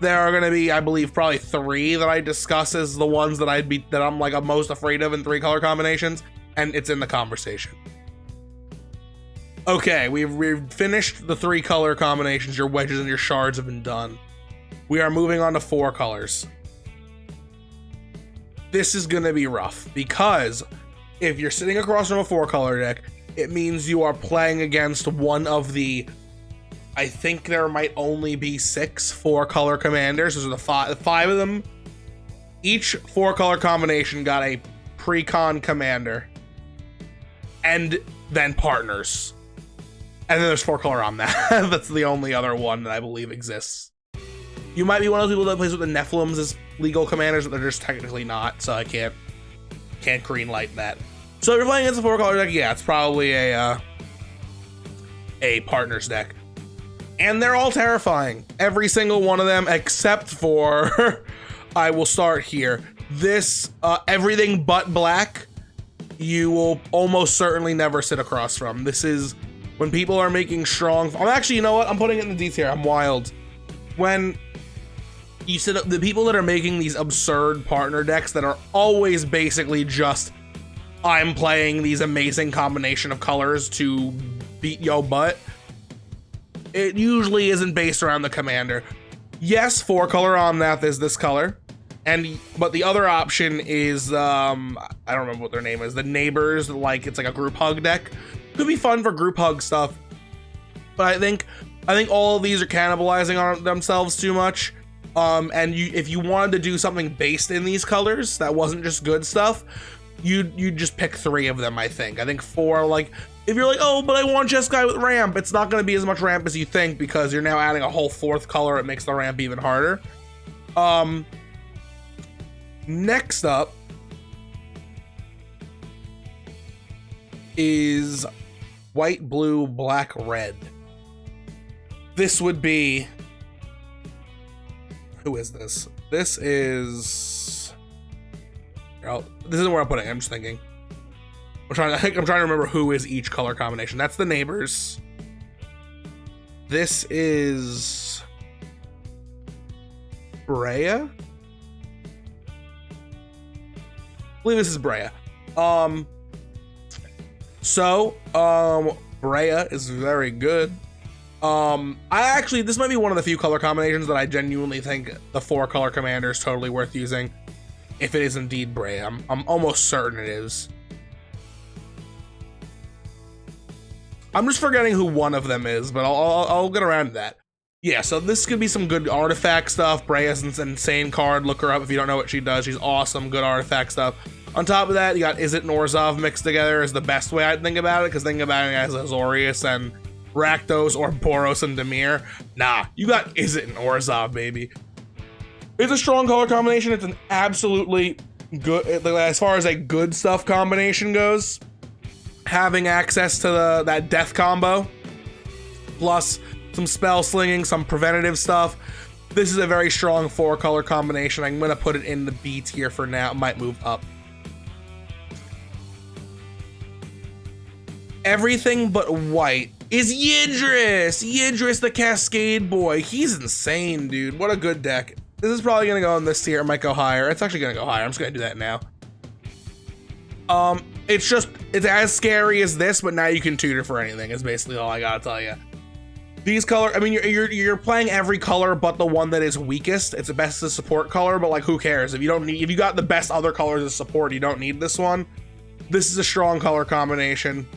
There are gonna be, I believe, probably 3 that I discuss as the ones that I'm like I'm most afraid of in 3-color combinations, and it's in the conversation. Okay, we've finished the 3-color combinations. Your wedges and your shards have been done. We are moving on to 4 colors. This is gonna be rough because if you're sitting across from a 4-color deck, it means you are playing against one of the, I think there might only be 6 4-color commanders. Those are the 5 of them. Each 4-color combination got a pre-con commander and then partners. And then there's 4-color on that. That's the only other one that I believe exists. You might be one of those people that plays with the Nephilims as legal commanders, but they're just technically not, so I can't greenlight that. So if you're playing against a 4-color deck, yeah, it's probably a partner's deck. And they're all terrifying. Every single one of them, except for, I will start here. This, everything but black, you will almost certainly never sit across from. This is when people are making strong, I'm actually, you know what? I'm putting it in the D's here. I'm wild. When you sit up, the people that are making these absurd partner decks that are always basically just, I'm playing these amazing combination of colors to beat yo butt. It usually isn't based around the commander. Yes, 4-color Omnath is this color, but the other option is I don't remember what their name is. The neighbors, like it's like a group hug deck. Could be fun for group hug stuff, but I think all of these are cannibalizing on themselves too much. And if you wanted to do something based in these colors that wasn't just good stuff, you'd just pick 3 of them. I think 4, like. If you're like, oh, but I want Jeskai with ramp, it's not going to be as much ramp as you think because you're now adding a whole 4th color. It makes the ramp even harder. Next up is white, blue, black, red. This would be, who is this? This is, oh, this isn't where I'm putting it. I'm just thinking. I'm trying to remember who is each color combination. That's the neighbors. This is Brea. I believe this is Brea. Brea is very good. This might be one of the few color combinations that I genuinely think the 4-color commander is totally worth using. If it is indeed Brea, I'm almost certain it is. I'm just forgetting who one of them is, but I'll get around to that. Yeah, so this could be some good artifact stuff. Brea's an insane card. Look her up if you don't know what she does. She's awesome, good artifact stuff. On top of that, you got Izzet and Orzhov mixed together is the best way I'd think about it, because think about it as Azorius and Rakdos or Boros and Dimir. Nah, you got Izzet and Orzhov, baby. It's a strong color combination. It's an absolutely good, as far as a good stuff combination goes. Having access to that death combo, plus some spell slinging, some preventative stuff. This is a very strong 4-color combination. I'm gonna put it in the B tier for now. It might move up. Everything but white is Yidris. Yidris the Cascade Boy. He's insane, dude. What a good deck. This is probably gonna go in this tier. It might go higher. It's actually gonna go higher. I'm just gonna do that now. It's as scary as this, but now you can tutor for anything, is basically all I gotta tell you. These color, I mean, you're playing every color but the one that is weakest. It's the best as support color, but like, who cares? If you got the best other colors as support, you don't need this one. This is a strong color combination.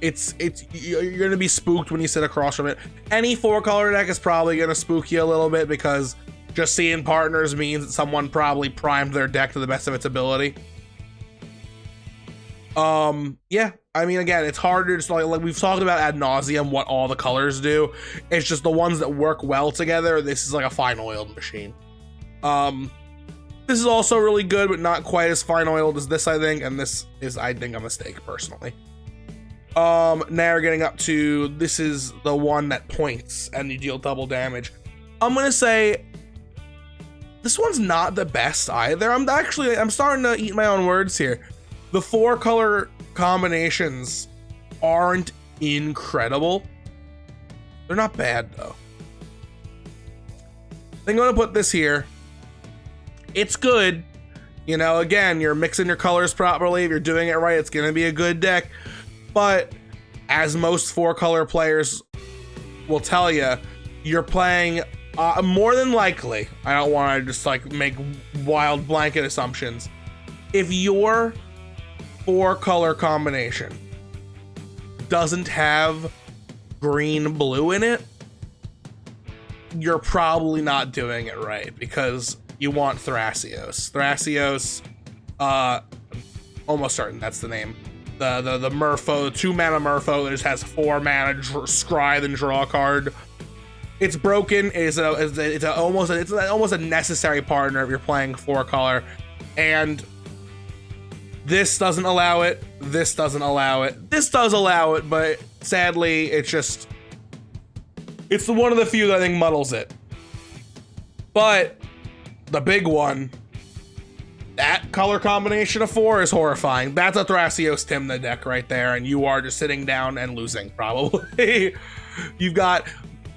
You're gonna be spooked when you sit across from it. Any 4-color deck is probably gonna spook you a little bit because just seeing partners means that someone probably primed their deck to the best of its ability. Yeah, I mean, again, it's harder, just like we've talked about ad nauseum what all the colors do. It's just the ones that work well together. This is like a fine oiled machine. This is also really good, but not quite as fine oiled as this, I think, and this is, I think, a mistake personally. Now we're getting up to, this is the one that points and you deal double damage. I'm gonna say this one's not the best either. I'm starting to eat my own words here. The 4-color combinations aren't incredible. They're not bad though. I'm gonna put this here. It's good. You know, again, you're mixing your colors properly. If you're doing it right, it's gonna be a good deck. But as most 4-color players will tell you, you're playing more than likely. I don't want to just like make wild blanket assumptions. If your 4-color combination doesn't have green blue in it, you're probably not doing it right, because you want Thrasios. Thrasios, almost certain that's the name. The Merfolk, 2-mana Merfolk that just has 4 mana, scry, then draw a card. It's broken. It's almost a necessary partner if you're playing 4-color, and This doesn't allow it. This doesn't allow it. This does allow it, but sadly, it's one of the few that I think muddles it. But the big one, that color combination of 4 is horrifying. That's a Thrasios Tymna deck right there, and you are just sitting down and losing, probably. You've got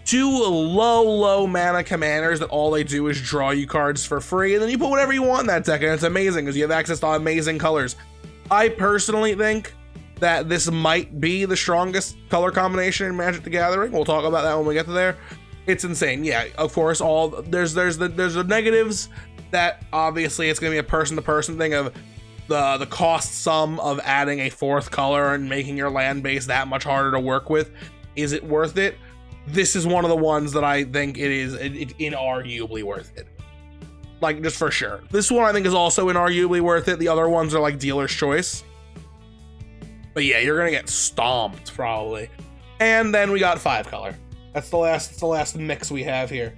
2 low mana commanders that all they do is draw you cards for free, and then you put whatever you want in that deck, and it's amazing because you have access to amazing colors. I personally think that this might be the strongest color combination in Magic the Gathering. We'll talk about that when we get to there. It's insane. Yeah, of course, there's the negatives that obviously it's going to be a person-to-person thing of the cost sum of adding a 4th color and making your land base that much harder to work with. Is it worth it? This is one of the ones that I think it's inarguably worth it. Like, just for sure. This one I think is also inarguably worth it. The other ones are like dealer's choice. But yeah, you're gonna get stomped probably. And then we got 5 color. That's the last mix we have here.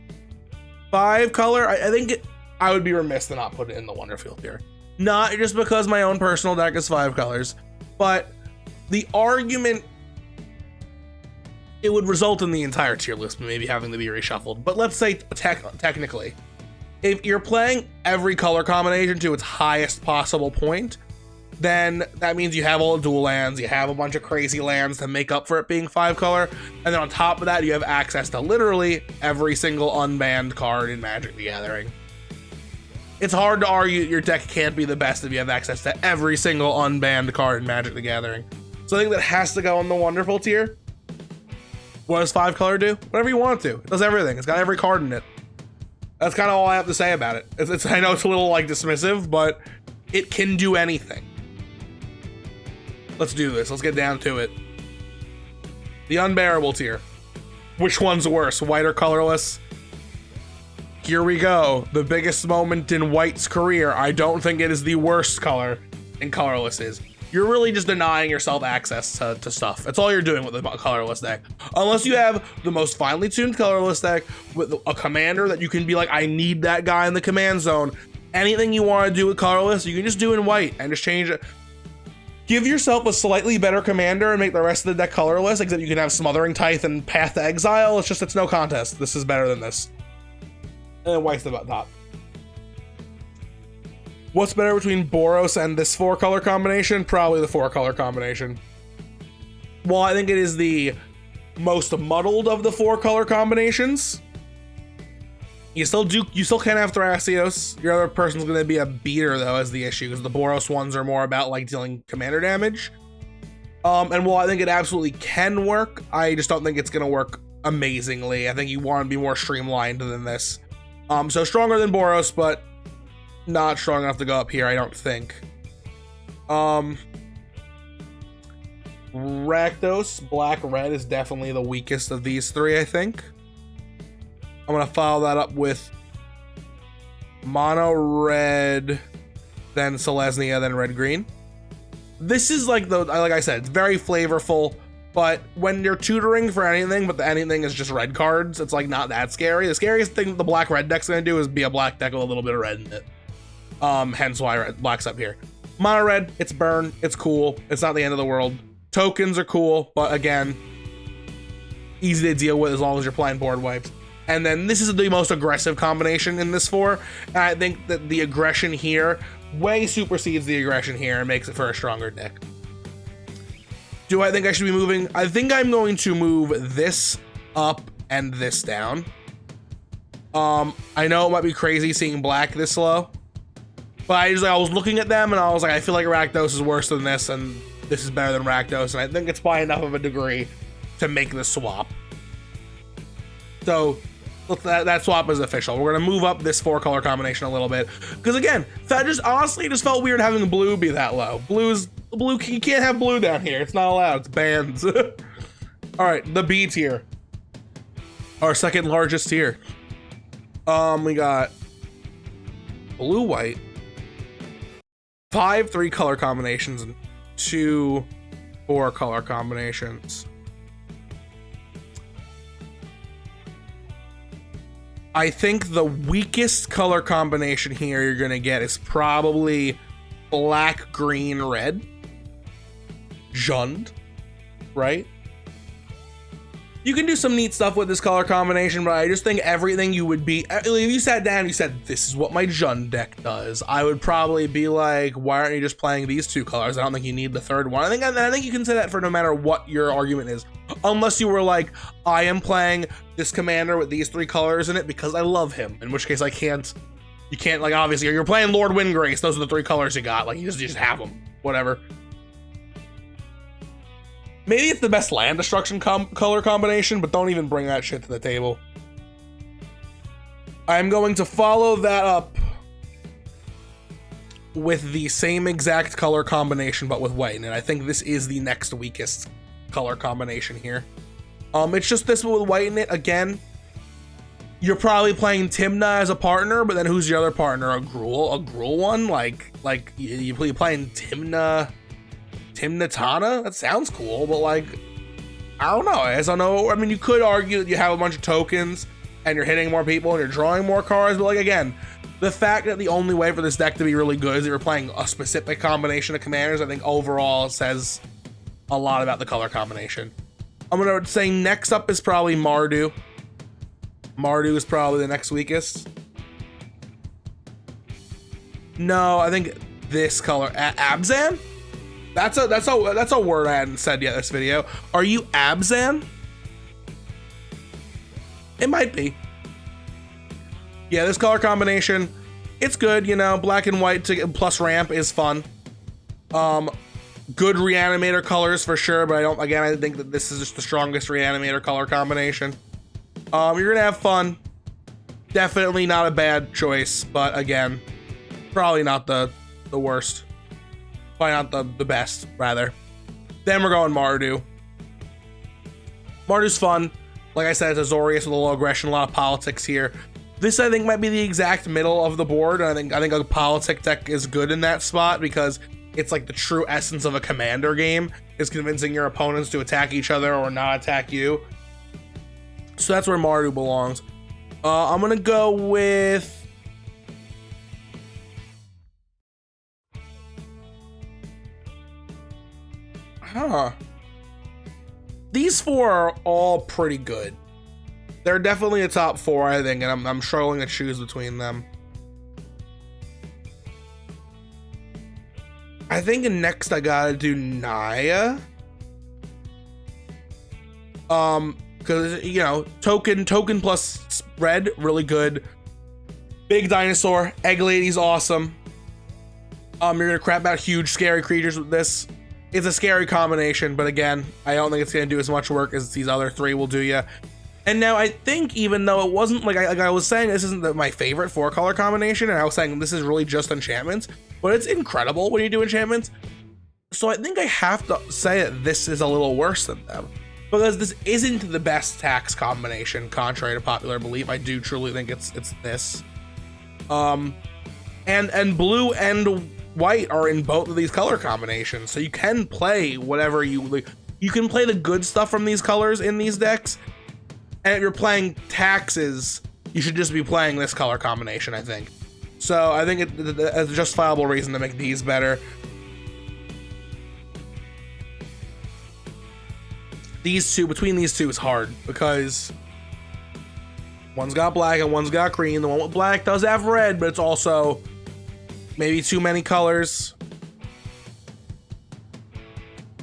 5 color, I think I would be remiss to not put it in the Wonderfield here. Not just because my own personal deck is 5 colors, but the argument, it would result in the entire tier list maybe having to be reshuffled. But let's say technically, if you're playing every color combination to its highest possible point, then that means you have all the dual lands, you have a bunch of crazy lands to make up for it being 5 color, and then on top of that, you have access to literally every single unbanned card in Magic the Gathering. It's hard to argue your deck can't be the best if you have access to every single unbanned card in Magic the Gathering. So I think that has to go in the Wonderful tier. What does 5 color do? Whatever you want it to. It does everything. It's got every card in it. That's kind of all I have to say about it. I know it's a little like dismissive, but it can do anything. Let's do this. Let's get down to it. The Unbearable tier. Which one's worse, white or colorless? Here we go. The biggest moment in White's career. I don't think it is the worst color, and colorless is. You're really just denying yourself access to stuff. That's all you're doing with the colorless deck. Unless you have the most finely tuned colorless deck with a commander that you can be like, I need that guy in the command zone. Anything you want to do with colorless, you can just do in white and just change it. Give yourself a slightly better commander and make the rest of the deck colorless, except you can have Smothering Tithe and Path to Exile. It's no contest. This is better than this. And white's the top. What's better between Boros and this 4 color combination? Probably the 4 color combination. Well, I think it is the most muddled of the 4 color combinations. You still can't have Thrasios. Your other person's gonna be a beater though, is the issue, because the Boros ones are more about like dealing commander damage. And while I think it absolutely can work, I just don't think it's gonna work amazingly. I think you want to be more streamlined than this. So stronger than Boros, but not strong enough to go up here, I don't think. Rakdos, black-red, is definitely the weakest of these 3, I think. I'm gonna follow that up with mono-red, then Selesnya, then red-green. This is like I said, it's very flavorful, but when you're tutoring for anything, but the anything is just red cards, it's like not that scary. The scariest thing the black-red deck's gonna do is be a black deck with a little bit of red in it. Hence why black's up here. Mono red, it's burn, it's cool, it's not the end of the world. Tokens are cool, but again, easy to deal with as long as you're playing board wipes. And then this is the most aggressive combination in this 4, and I think that the aggression here way supersedes the aggression here and makes it for a stronger deck. Do I think I should be moving? I think I'm going to move this up and this down. I know it might be crazy seeing black this low, but I was looking at them and I was like, I feel like Rakdos is worse than this, and this is better than Rakdos, and I think it's by enough of a degree to make the swap. So that swap is official. We're gonna move up this 4 color combination a little bit, because again, that just honestly just felt weird having blue be that low. Blue, you can't have blue down here. It's not allowed. It's banned. All right, the B tier, our second largest tier. We got blue, white, 5 3 color combinations, and 2 4 color combinations. I think the weakest color combination here you're gonna get is probably black, green, red. Jund, right? You can do some neat stuff with this color combination, but I just think everything you would be, if you sat down and you said, this is what my Jund deck does, I would probably be like, why aren't you just playing these two colors? I don't think you need the third one. I think you can say that for no matter what your argument is. Unless you were like, I am playing this commander with these three colors in it because I love him. In which case you can't, like, obviously, you're playing Lord Windgrace, those are the three colors you got. Like, you just have them, whatever. Maybe it's the best land destruction color combination, but don't even bring that shit to the table. I'm going to follow that up with the same exact color combination, but with white. And I think this is the next weakest color combination here. It's just this with white in it. Again, you're probably playing Tymna as a partner, but then who's your other partner? A Gruul one? Like you playing Tymna Tana? That sounds cool, but like, I don't know. I don't know. I mean, you could argue that you have a bunch of tokens and you're hitting more people and you're drawing more cards, but like, again, the fact that the only way for this deck to be really good is that you're playing a specific combination of commanders, I think overall says a lot about the color combination. I'm gonna say next up is probably Mardu. Mardu is probably the next weakest. No, I think this color, Abzan? That's a word I hadn't said yet this video. Are you Abzan? It might be. Yeah, this color combination, it's good, you know, black and white plus ramp is fun. Good reanimator colors for sure, but I think that this is just the strongest reanimator color combination. You're gonna have fun. Definitely not a bad choice, but again, probably not the worst. Probably not the best, rather. Then we're going Mardu. Mardu's fun. Like I said, it's Azorius with a low aggression, a lot of politics here. This, I think, might be the exact middle of the board. I think a politic deck is good in that spot because it's like the true essence of a commander game, is convincing your opponents to attack each other or not attack you. So that's where Mardu belongs. I'm gonna go with... These four are all pretty good. They're definitely a top four, I think, and I'm struggling to choose between them. I think next I gotta do Naya. Because, you know, token plus red, really good. Big dinosaur, Egg Lady's awesome. You're gonna crap out huge scary creatures with this. It's a scary combination, but again, I don't think it's gonna do as much work as these other three will do you. And now I think, even though it wasn't like I was saying, this isn't my favorite four color combination, and I was saying this is really just enchantments, but it's incredible when you do enchantments. So I think I have to say that this is a little worse than them, because this isn't the best tax combination, contrary to popular belief. I do truly think it's this. And blue and white are in both of these color combinations, so you can play whatever you can play the good stuff from these colors in these decks. And if you're playing taxes, you should just be playing this color combination, I think. So I think it's a justifiable reason to make these better. Between these two is hard because one's got black and one's got green. The one with black does have red, but it's also maybe too many colors.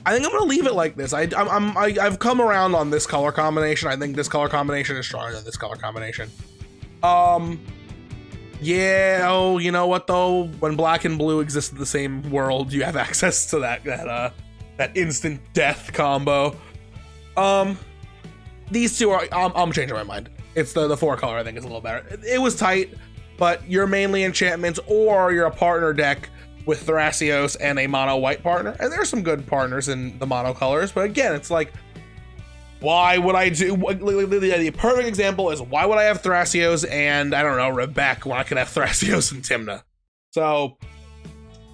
I think I'm gonna leave it like this. I've come around on this color combination. I think this color combination is stronger than this color combination. Yeah. Oh, you know what though? When black and blue exist in the same world, you have access to that instant death combo. These two are. I'm changing my mind. It's the four color. I think is a little better. It was tight, but you're mainly enchantments, or you're a partner deck with Thrasios and a mono white partner, and there's some good partners in the mono colors, but again, it's like, why would I do the perfect example is, why would I have Thrasios and I don't know, Rebecca, when I can have Thrasios and Tymna? So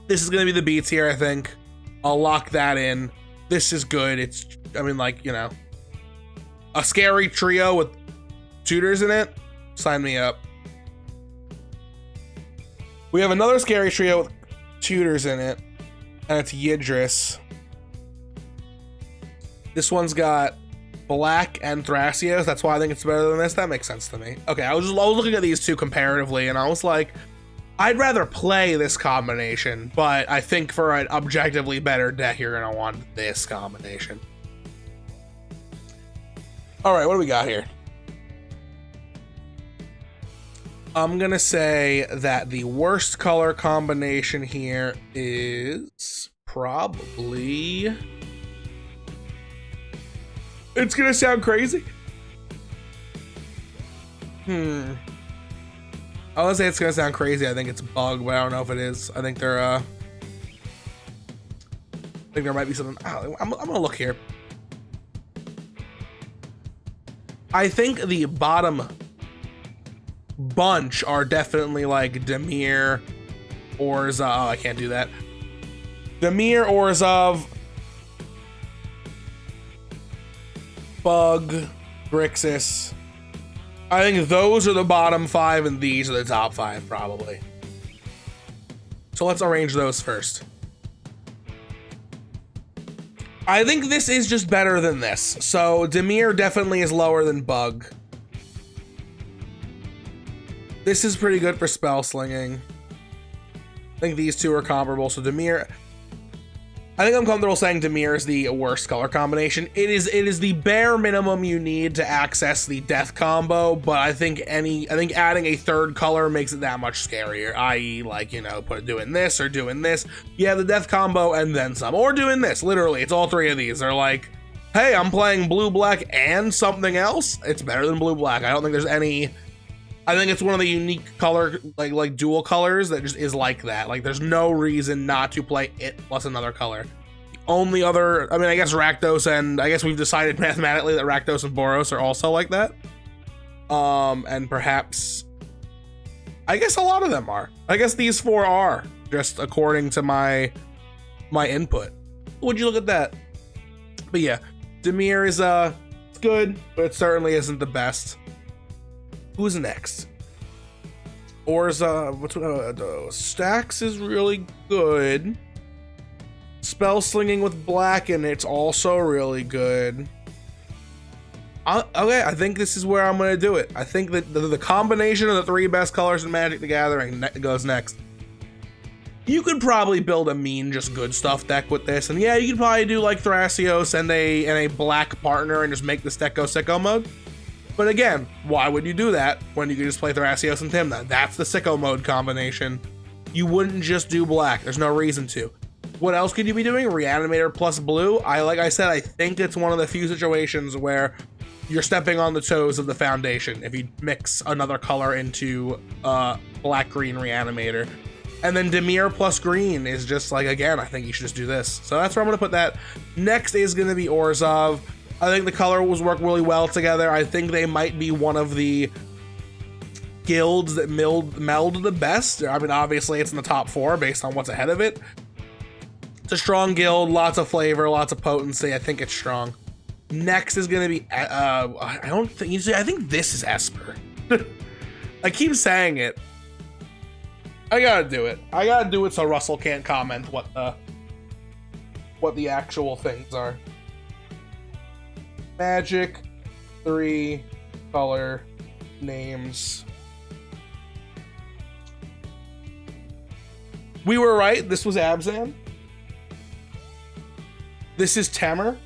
this is gonna be the beats here. I think I'll lock that in. This is good. It's, I mean, like, you know, a scary trio with tutors in it, sign me up. We have another scary trio with tutors in it, and it's Yidris. This one's got black and Thrasios. That's why I think it's better than this. That makes sense to me. Okay, I was looking at these two comparatively, and I was like, I'd rather play this combination, but I think for an objectively better deck, you're gonna want this combination. All right, what do we got here? I'm gonna say that the worst color combination here is probably... It's gonna sound crazy. I would say it's gonna sound crazy. I think it's Bug, but I don't know if it is. I think they're I think there might be something. I'm gonna look here. I think the bottom bunch are definitely like Dimir, Orzhov. Oh, I can't do that. Dimir, Orzhov, Bug, Grixis. I think those are the bottom 5 and these are the top 5 probably. So let's arrange those first. I think this is just better than this. So Dimir definitely is lower than Bug. This is pretty good for spell slinging. I think these two are comparable. So Dimir, I think I'm comfortable saying Dimir is the worst color combination. It is the bare minimum you need to access the death combo, but I think adding a third color makes it that much scarier. I.e., like, you know, doing this or doing this. You have the death combo and then some, or doing this. Literally, it's all three of these. They're like, hey, I'm playing blue black and something else. It's better than blue black. I don't think there's any. I think it's one of the unique color, like dual colors that just is like that. Like, there's no reason not to play it plus another color. The only other, I mean, I guess Rakdos, and I guess we've decided mathematically that Rakdos and Boros are also like that. And perhaps, I guess a lot of them are. I guess these 4 are, just according to my input. Would you look at that? But yeah, Dimir is it's good, but it certainly isn't the best. Who's next? Orzhov, Stacks is really good. Spell slinging with black and it's also really good. Okay, I think this is where I'm gonna do it. I think that the combination of the 3 best colors in Magic the Gathering goes next. You could probably build a mean, just good stuff deck with this, and yeah, you could probably do like Thrasios and a black partner and just make this deck go sicko mode. But again, why would you do that when you could just play Thrasios and Tymna? That's the sicko mode combination. You wouldn't just do black. There's no reason to. What else could you be doing? Reanimator plus blue? Like I said, I think it's one of the few situations where you're stepping on the toes of the foundation if you mix another color into black-green Reanimator. And then Dimir plus green is just like, again, I think you should just do this. So that's where I'm going to put that. Next is going to be Orzhov. I think the colors work really well together. I think they might be one of the guilds that meld the best. I mean, obviously it's in the top 4 based on what's ahead of it. It's a strong guild, lots of flavor, lots of potency. I think it's strong. Next is gonna be I think this is Esper. I keep saying it. I gotta do it. I gotta do it so Russell can't comment what the actual things are. Magic 3 color names. We were right. This was Abzan. This is Temur.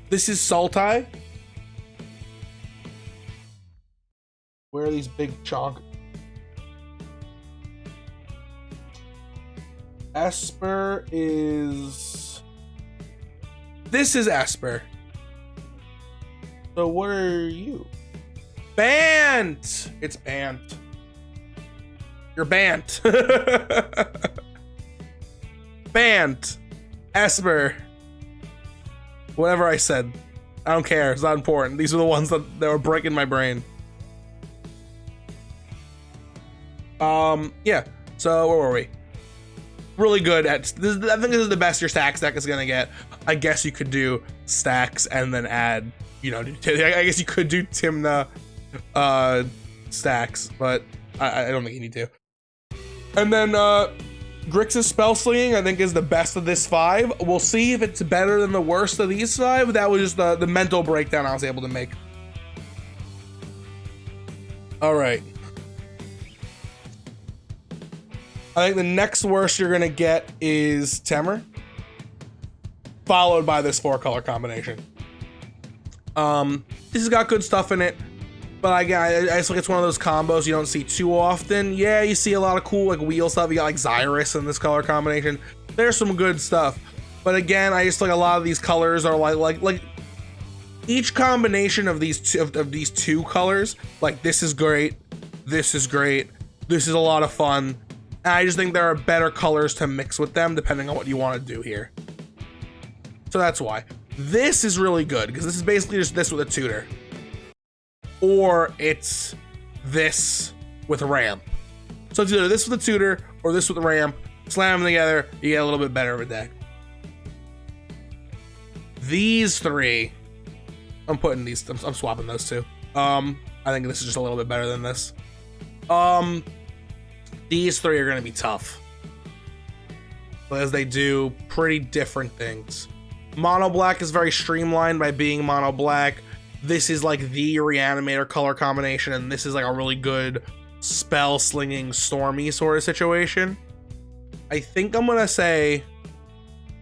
This is Sultai. Where are these big chonk? Esper is... This is Esper. So what are you? Bant! It's Bant. You're Bant. Bant. Esper. Whatever I said. I don't care. It's not important. These are the ones that were breaking my brain. Yeah. So where were we? Really good at this. I think this is the best your Stacks deck is gonna get. I guess you could do Stacks and then add, you know, I guess you could do Tymna Stacks, but I don't think you need to. And then Grixis Spell Slinging, I think, is the best of this 5. We'll see if it's better than the worst of these 5. That was just the mental breakdown I was able to make. All right. I think the next worst you're gonna get is Temur, followed by this 4-color combination. This has got good stuff in it, but again, I just think it's one of those combos you don't see too often. Yeah, you see a lot of cool like wheel stuff. You got like Xyrus in this color combination. There's some good stuff, but again, I just like a lot of these colors are like each combination of these two colors. Like this is great, this is great, this is a lot of fun. And I just think there are better colors to mix with them depending on what you want to do here. So that's why. This is really good because this is basically just this with a tutor. Or it's this with a ramp. So it's either this with a tutor or this with a ramp. Slam them together, you get a little bit better of a deck. These 3, I'm putting these, I'm swapping those 2. I think this is just a little bit better than this. These 3 are going to be tough because they do pretty different things. Mono Black is very streamlined by being Mono Black. This is like the Reanimator color combination, and this is like a really good spell slinging Stormy sort of situation. I think I'm going to say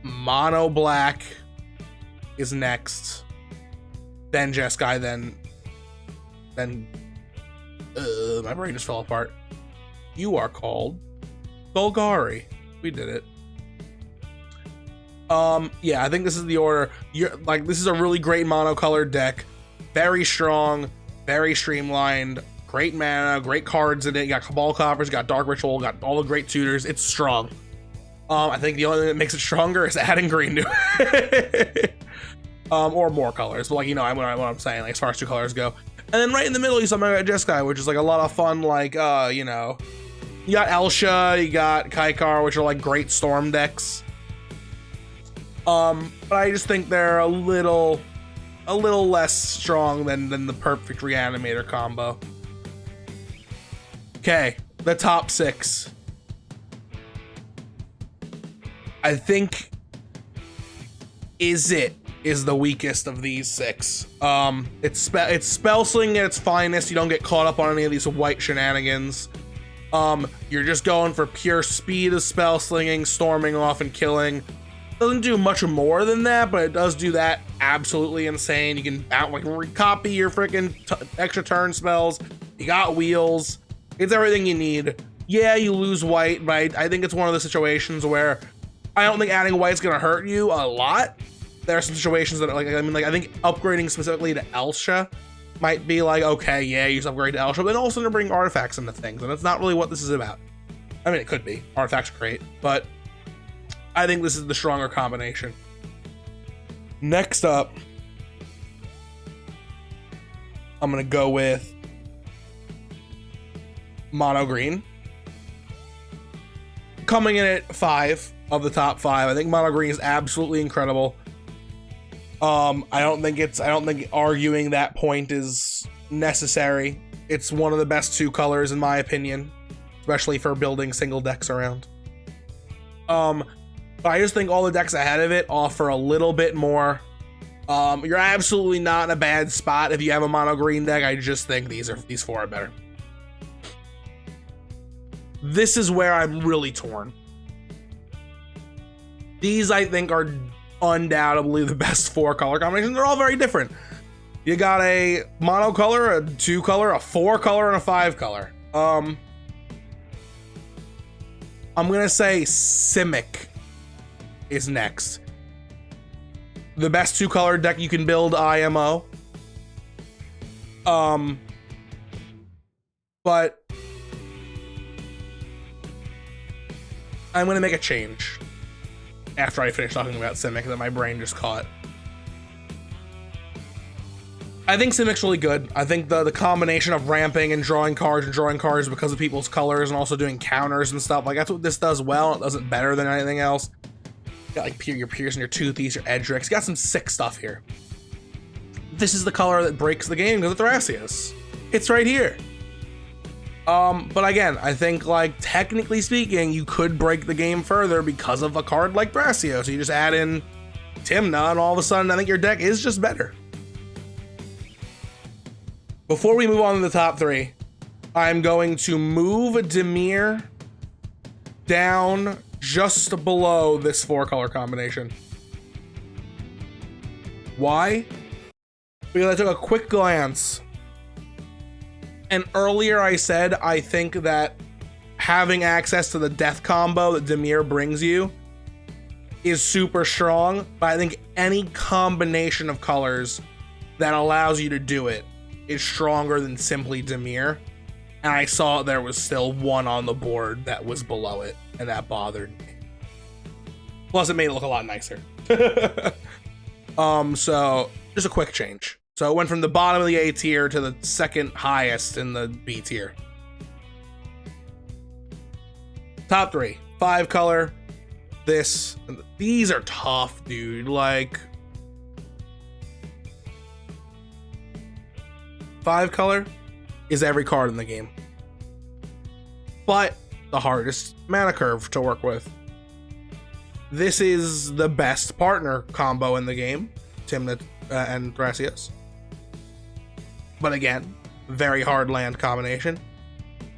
Mono Black is next, then Jeskai, then my brain just fell apart. You are called Golgari. We did it. Yeah, I think this is the order. This is a really great monocolored deck. Very strong, very streamlined, great mana, great cards in it. You got Cabal Coffers, you got Dark Ritual, got all the great tutors. It's strong. I think the only thing that makes it stronger is adding green to it. Or more colors, but like, you know, what I'm saying, like as far as 2 colors go. And then right in the middle, you saw my Jeskai, which is like a lot of fun, like, you know, you got Elsha, you got Kaikar, which are like great storm decks. But I just think they're a little less strong than the perfect Reanimator combo. Okay, the top 6. I think is the weakest of these 6. It's spell slinging at its finest. You don't get caught up on any of these white shenanigans. You're just going for pure speed of spell slinging, storming off and killing. Doesn't do much more than that, but it does do that absolutely insane. You can copy your freaking extra turn spells. You got wheels. It's everything you need. Yeah, you lose white, but I think it's one of the situations where I don't think adding white's gonna hurt you a lot. There are some situations that I think upgrading specifically to Elsha might be like, okay, yeah, you just upgrade to Elsha, but then also to bring artifacts into things, and that's not really what this is about. I mean, it could be. Artifacts are great, but I think this is the stronger combination. Next up, I'm gonna go with Mono Green. Coming in at 5 of the top 5. I think Mono Green is absolutely incredible. I don't think arguing that point is necessary. It's one of the best 2 colors in my opinion, especially for building single decks around. But I just think all the decks ahead of it offer a little bit more. You're absolutely not in a bad spot if you have a mono green deck. I just think these 4 are better. This is where I'm really torn. These I think are undoubtedly the best 4 color combinations. They're all very different. You got a mono color, a 2 color, a 4 color, and a 5 color. I'm gonna say Simic is next. The best 2 color deck you can build IMO. But I'm gonna make a change after I finish talking about Simic that my brain just caught. I think Simic's really good. I think the combination of ramping and drawing cards because of people's colors and also doing counters and stuff, like that's what this does well. It does it better than anything else. You got like your Pierce and your Toothies, your Edrix. You got some sick stuff here. This is the color that breaks the game because of Thrasios. It's right here. But again, I think, like, technically speaking, you could break the game further because of a card like Thrasios. So you just add in Tymna, and all of a sudden, I think your deck is just better. Before we move on to the top 3, I'm going to move Dimir down just below this 4-color combination. Why? Because I took a quick glance, and earlier I said I think that having access to the death combo that Dimir brings you is super strong, but I think any combination of colors that allows you to do it is stronger than simply Dimir. And I saw there was still one on the board that was below it, and that bothered me. Plus, it made it look a lot nicer. So just a quick change. So it went from the bottom of the A tier to the second highest in the B tier. Top 3, 5-color. These are tough, dude. Like, 5-color is every card in the game, but the hardest mana curve to work with. This is the best partner combo in the game, Tymna and Thrasios. But again, very hard land combination,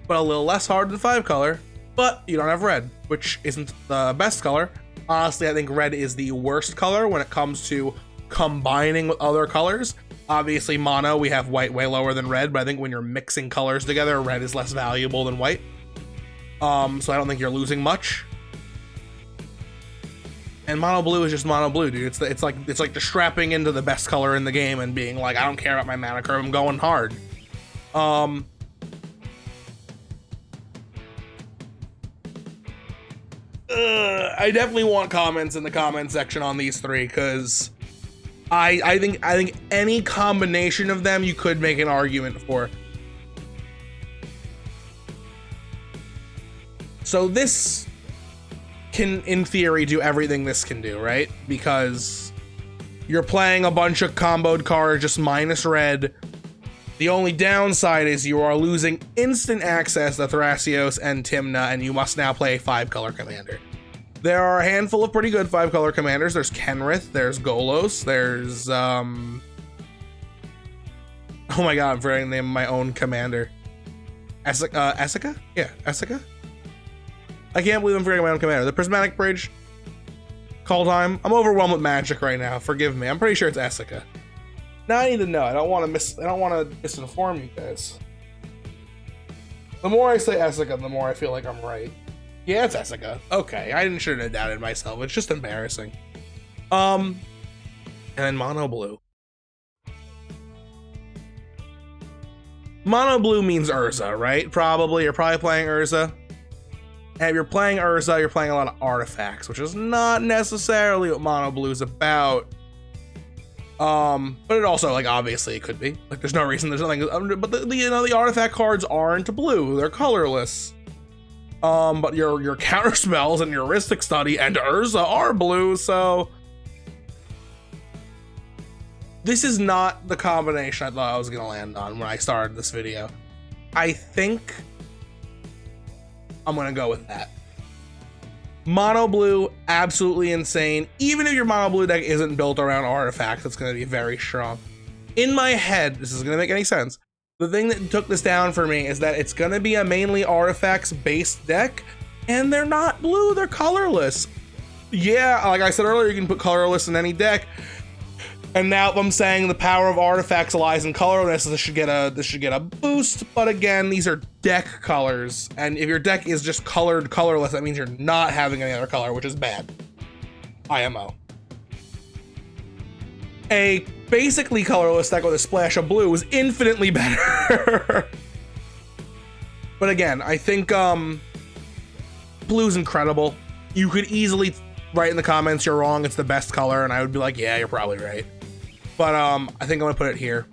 but a little less hard than 5-color. But you don't have red, which isn't the best color. Honestly, I think red is the worst color when it comes to combining with other colors. Obviously, mono, we have white way lower than red, but I think when you're mixing colors together, red is less valuable than white. So I don't think you're losing much. And mono blue is just mono blue, dude. It's like the strapping into the best color in the game and being like, I don't care about my mana curve, I'm going hard. I definitely want comments in the comment section on these 3, because I think any combination of them you could make an argument for. So this can, in theory, do everything this can do, right? Because you're playing a bunch of comboed cards just minus red. The only downside is you are losing instant access to Thrasios and Tymna, and you must now play a 5-color commander. There are a handful of pretty good 5-color commanders. There's Kenrith, there's Golos, there's oh my god, I'm forgetting the name of my own commander. Essica? Yeah, Essica? I can't believe I'm forgetting my own commander. The Prismatic Bridge. Call time. I'm overwhelmed with Magic right now. Forgive me. I'm pretty sure it's Essica. Now I need to know. I don't want to misinform you guys. The more I say Essica, the more I feel like I'm right. Yeah, it's Essica. Okay, I shouldn't have doubted myself. It's just embarrassing. And then mono blue. Mono blue means Urza, right? Probably. You're probably playing Urza. And if you're playing Urza, you're playing a lot of artifacts, which is not necessarily what mono blue is about. But it also, like, obviously it could be. Like, there's no reason, there's nothing. But the artifact cards aren't blue. They're colorless. But your counter spells and your Ristic Study and Urza are blue, so this is not the combination I thought I was gonna land on when I started this video. I think I'm gonna go with that. Mono blue, absolutely insane. Even if your mono blue deck isn't built around artifacts, it's gonna be very strong. In my head, this isn't gonna make any sense. The thing that took this down for me is that it's gonna be a mainly artifacts-based deck, and they're not blue, they're colorless. Yeah, like I said earlier, you can put colorless in any deck. And now I'm saying the power of artifacts lies in colorless. This should get a boost, but again, these are deck colors, and if your deck is just colored colorless, that means you're not having any other color, which is bad. IMO. A basically colorless deck with a splash of blue is infinitely better. But again, I think blue's incredible. You could easily write in the comments you're wrong, it's the best color, and I would be like, yeah, you're probably right. But I think I'm gonna put it here.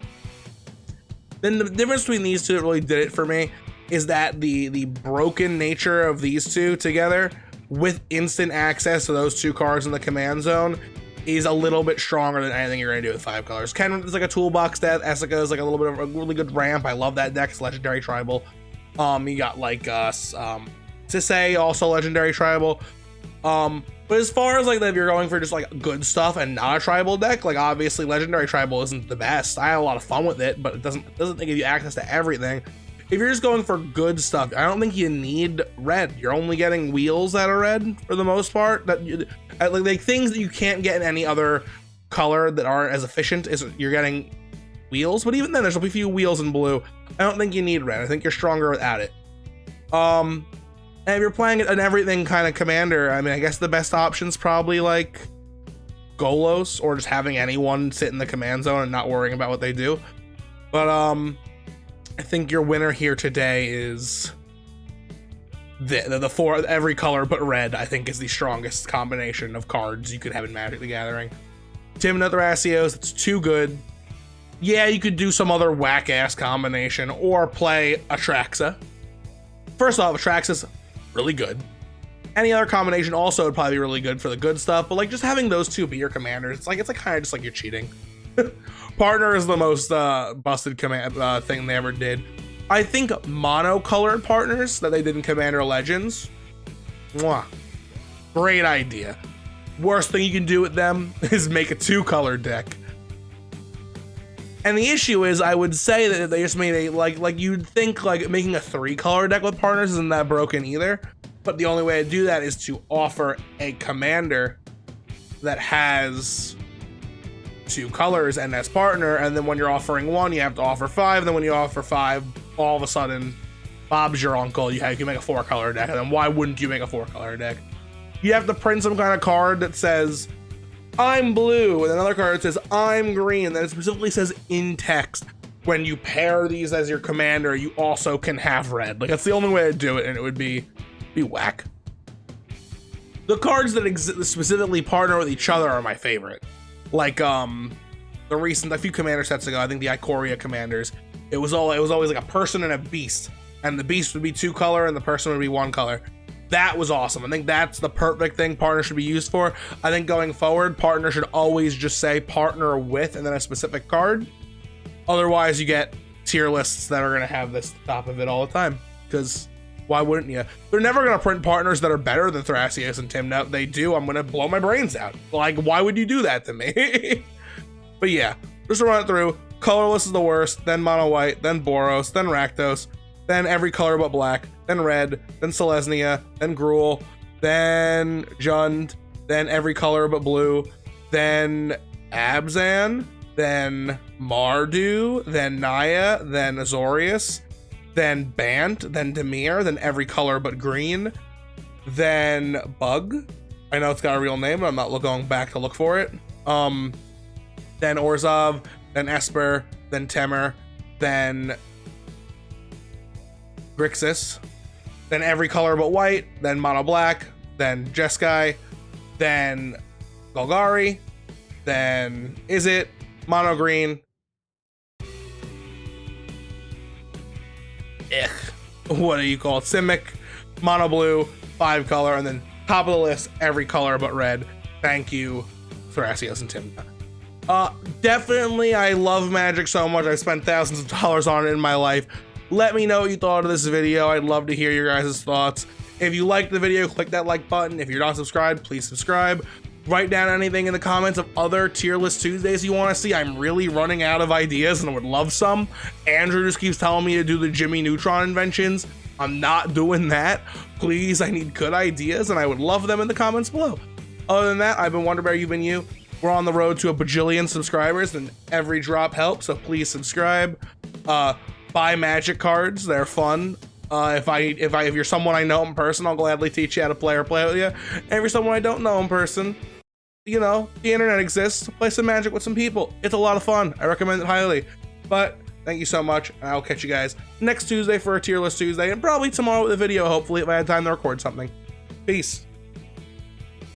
Then the difference between these two that really did it for me is that the broken nature of these two together with instant access to those 2 cards in the command zone is a little bit stronger than anything you're gonna do with 5 colors. Kenrith is like a toolbox deck. Essica is like a little bit of a really good ramp. I love that deck. It's legendary tribal. You got like Sisay, also legendary tribal. But as far as like if you're going for just like good stuff and not a tribal deck, like obviously legendary tribal isn't the best. I had a lot of fun with it, but it doesn't give you access to everything. If you're just going for good stuff, I don't think you need red. You're only getting wheels that are red for the most part. Like things that you can't get in any other color that aren't as efficient is you're getting wheels. But even then, there's a few wheels in blue. I don't think you need red. I think you're stronger without it. And if you're playing an everything kind of commander, I mean, I guess the best option's probably like Golos, or just having anyone sit in the command zone and not worrying about what they do. But I think your winner here today is the four, every color but red. I think is the strongest combination of cards you could have in Magic the Gathering. Tymna Thrasios, it's too good. Yeah, you could do some other whack-ass combination or play Atraxa. First off, Atraxa's really good. Any other combination also would probably be really good for the good stuff, but like just having those two be your commanders, it's like kind of just like you're cheating. Partner is the most busted command thing they ever did. I think mono-colored partners that they did in Commander Legends, mwah, great idea. Worst thing you can do with them is make a 2-color deck. And the issue is, I would say that they just made a like you'd think like making a 3-color deck with partners isn't that broken either. But the only way to do that is to offer a commander that has 2 colors and as partner, and then when you're offering 1, you have to offer 5. Then when you offer 5, all of a sudden, Bob's your uncle. You can make a 4-color deck, and then why wouldn't you make a 4-color deck? You have to print some kind of card that says, I'm blue, and another card that says, I'm green, and then it specifically says in text, when you pair these as your commander, you also can have red. Like, that's the only way to do it, and it would be whack. The cards that specifically partner with each other are my favorite. Like, a few commander sets ago, I think the Ikoria commanders, it was always like a person and a beast, and the beast would be 2-color and the person would be 1-color. That was awesome. I think that's the perfect thing partner should be used for. I think going forward, partner should always just say partner with and then a specific card. Otherwise, you get tier lists that are going to have this top of it all the time. Because why wouldn't you? They're never going to print partners that are better than Thrasios and Tymna. If they do, I'm going to blow my brains out. Like, why would you do that to me? But yeah, just to run it through. Colorless is the worst, then mono white, then Boros, then Rakdos, then every color but black, then red, then Selesnya, then Gruul, then Jund, then every color but blue, then Abzan, then Mardu, then Naya, then Azorius, then Bant, then Dimir, then every color but green, then Bug. I know it's got a real name, but I'm not going back to look for it. Then Orzhov, then Esper, then Temur, then Grixis, then every color but white, then mono black, then Jeskai, then Golgari, then Izzet, mono green, what do you call it? Simic, mono blue, 5-color, and then top of the list, every color but red. Thank you, Thrasios and Tymna. Definitely, I love Magic so much. I spent thousands of dollars on it in my life. Let me know what you thought of this video. I'd love to hear your guys' thoughts. If you liked the video, click that like button. If you're not subscribed, please subscribe. Write down anything in the comments of other tier list Tuesdays you want to see. I'm really running out of ideas and I would love some. Andrew just keeps telling me to do the Jimmy Neutron inventions. I'm not doing that. Please, I need good ideas and I would love them in the comments below. Other than that, I've been Wonderbear, you've been you. We're on the road to a bajillion subscribers and every drop helps, so please subscribe. Buy Magic cards, they're fun. If you're someone I know in person, I'll gladly teach you how to play or play with you. And if you're someone I don't know in person, you know, the internet exists. Play some Magic with some people. It's a lot of fun. I recommend it highly. But thank you so much, and I'll catch you guys next Tuesday for a Tier List Tuesday, and probably tomorrow with a video, hopefully, if I had time to record something. Peace.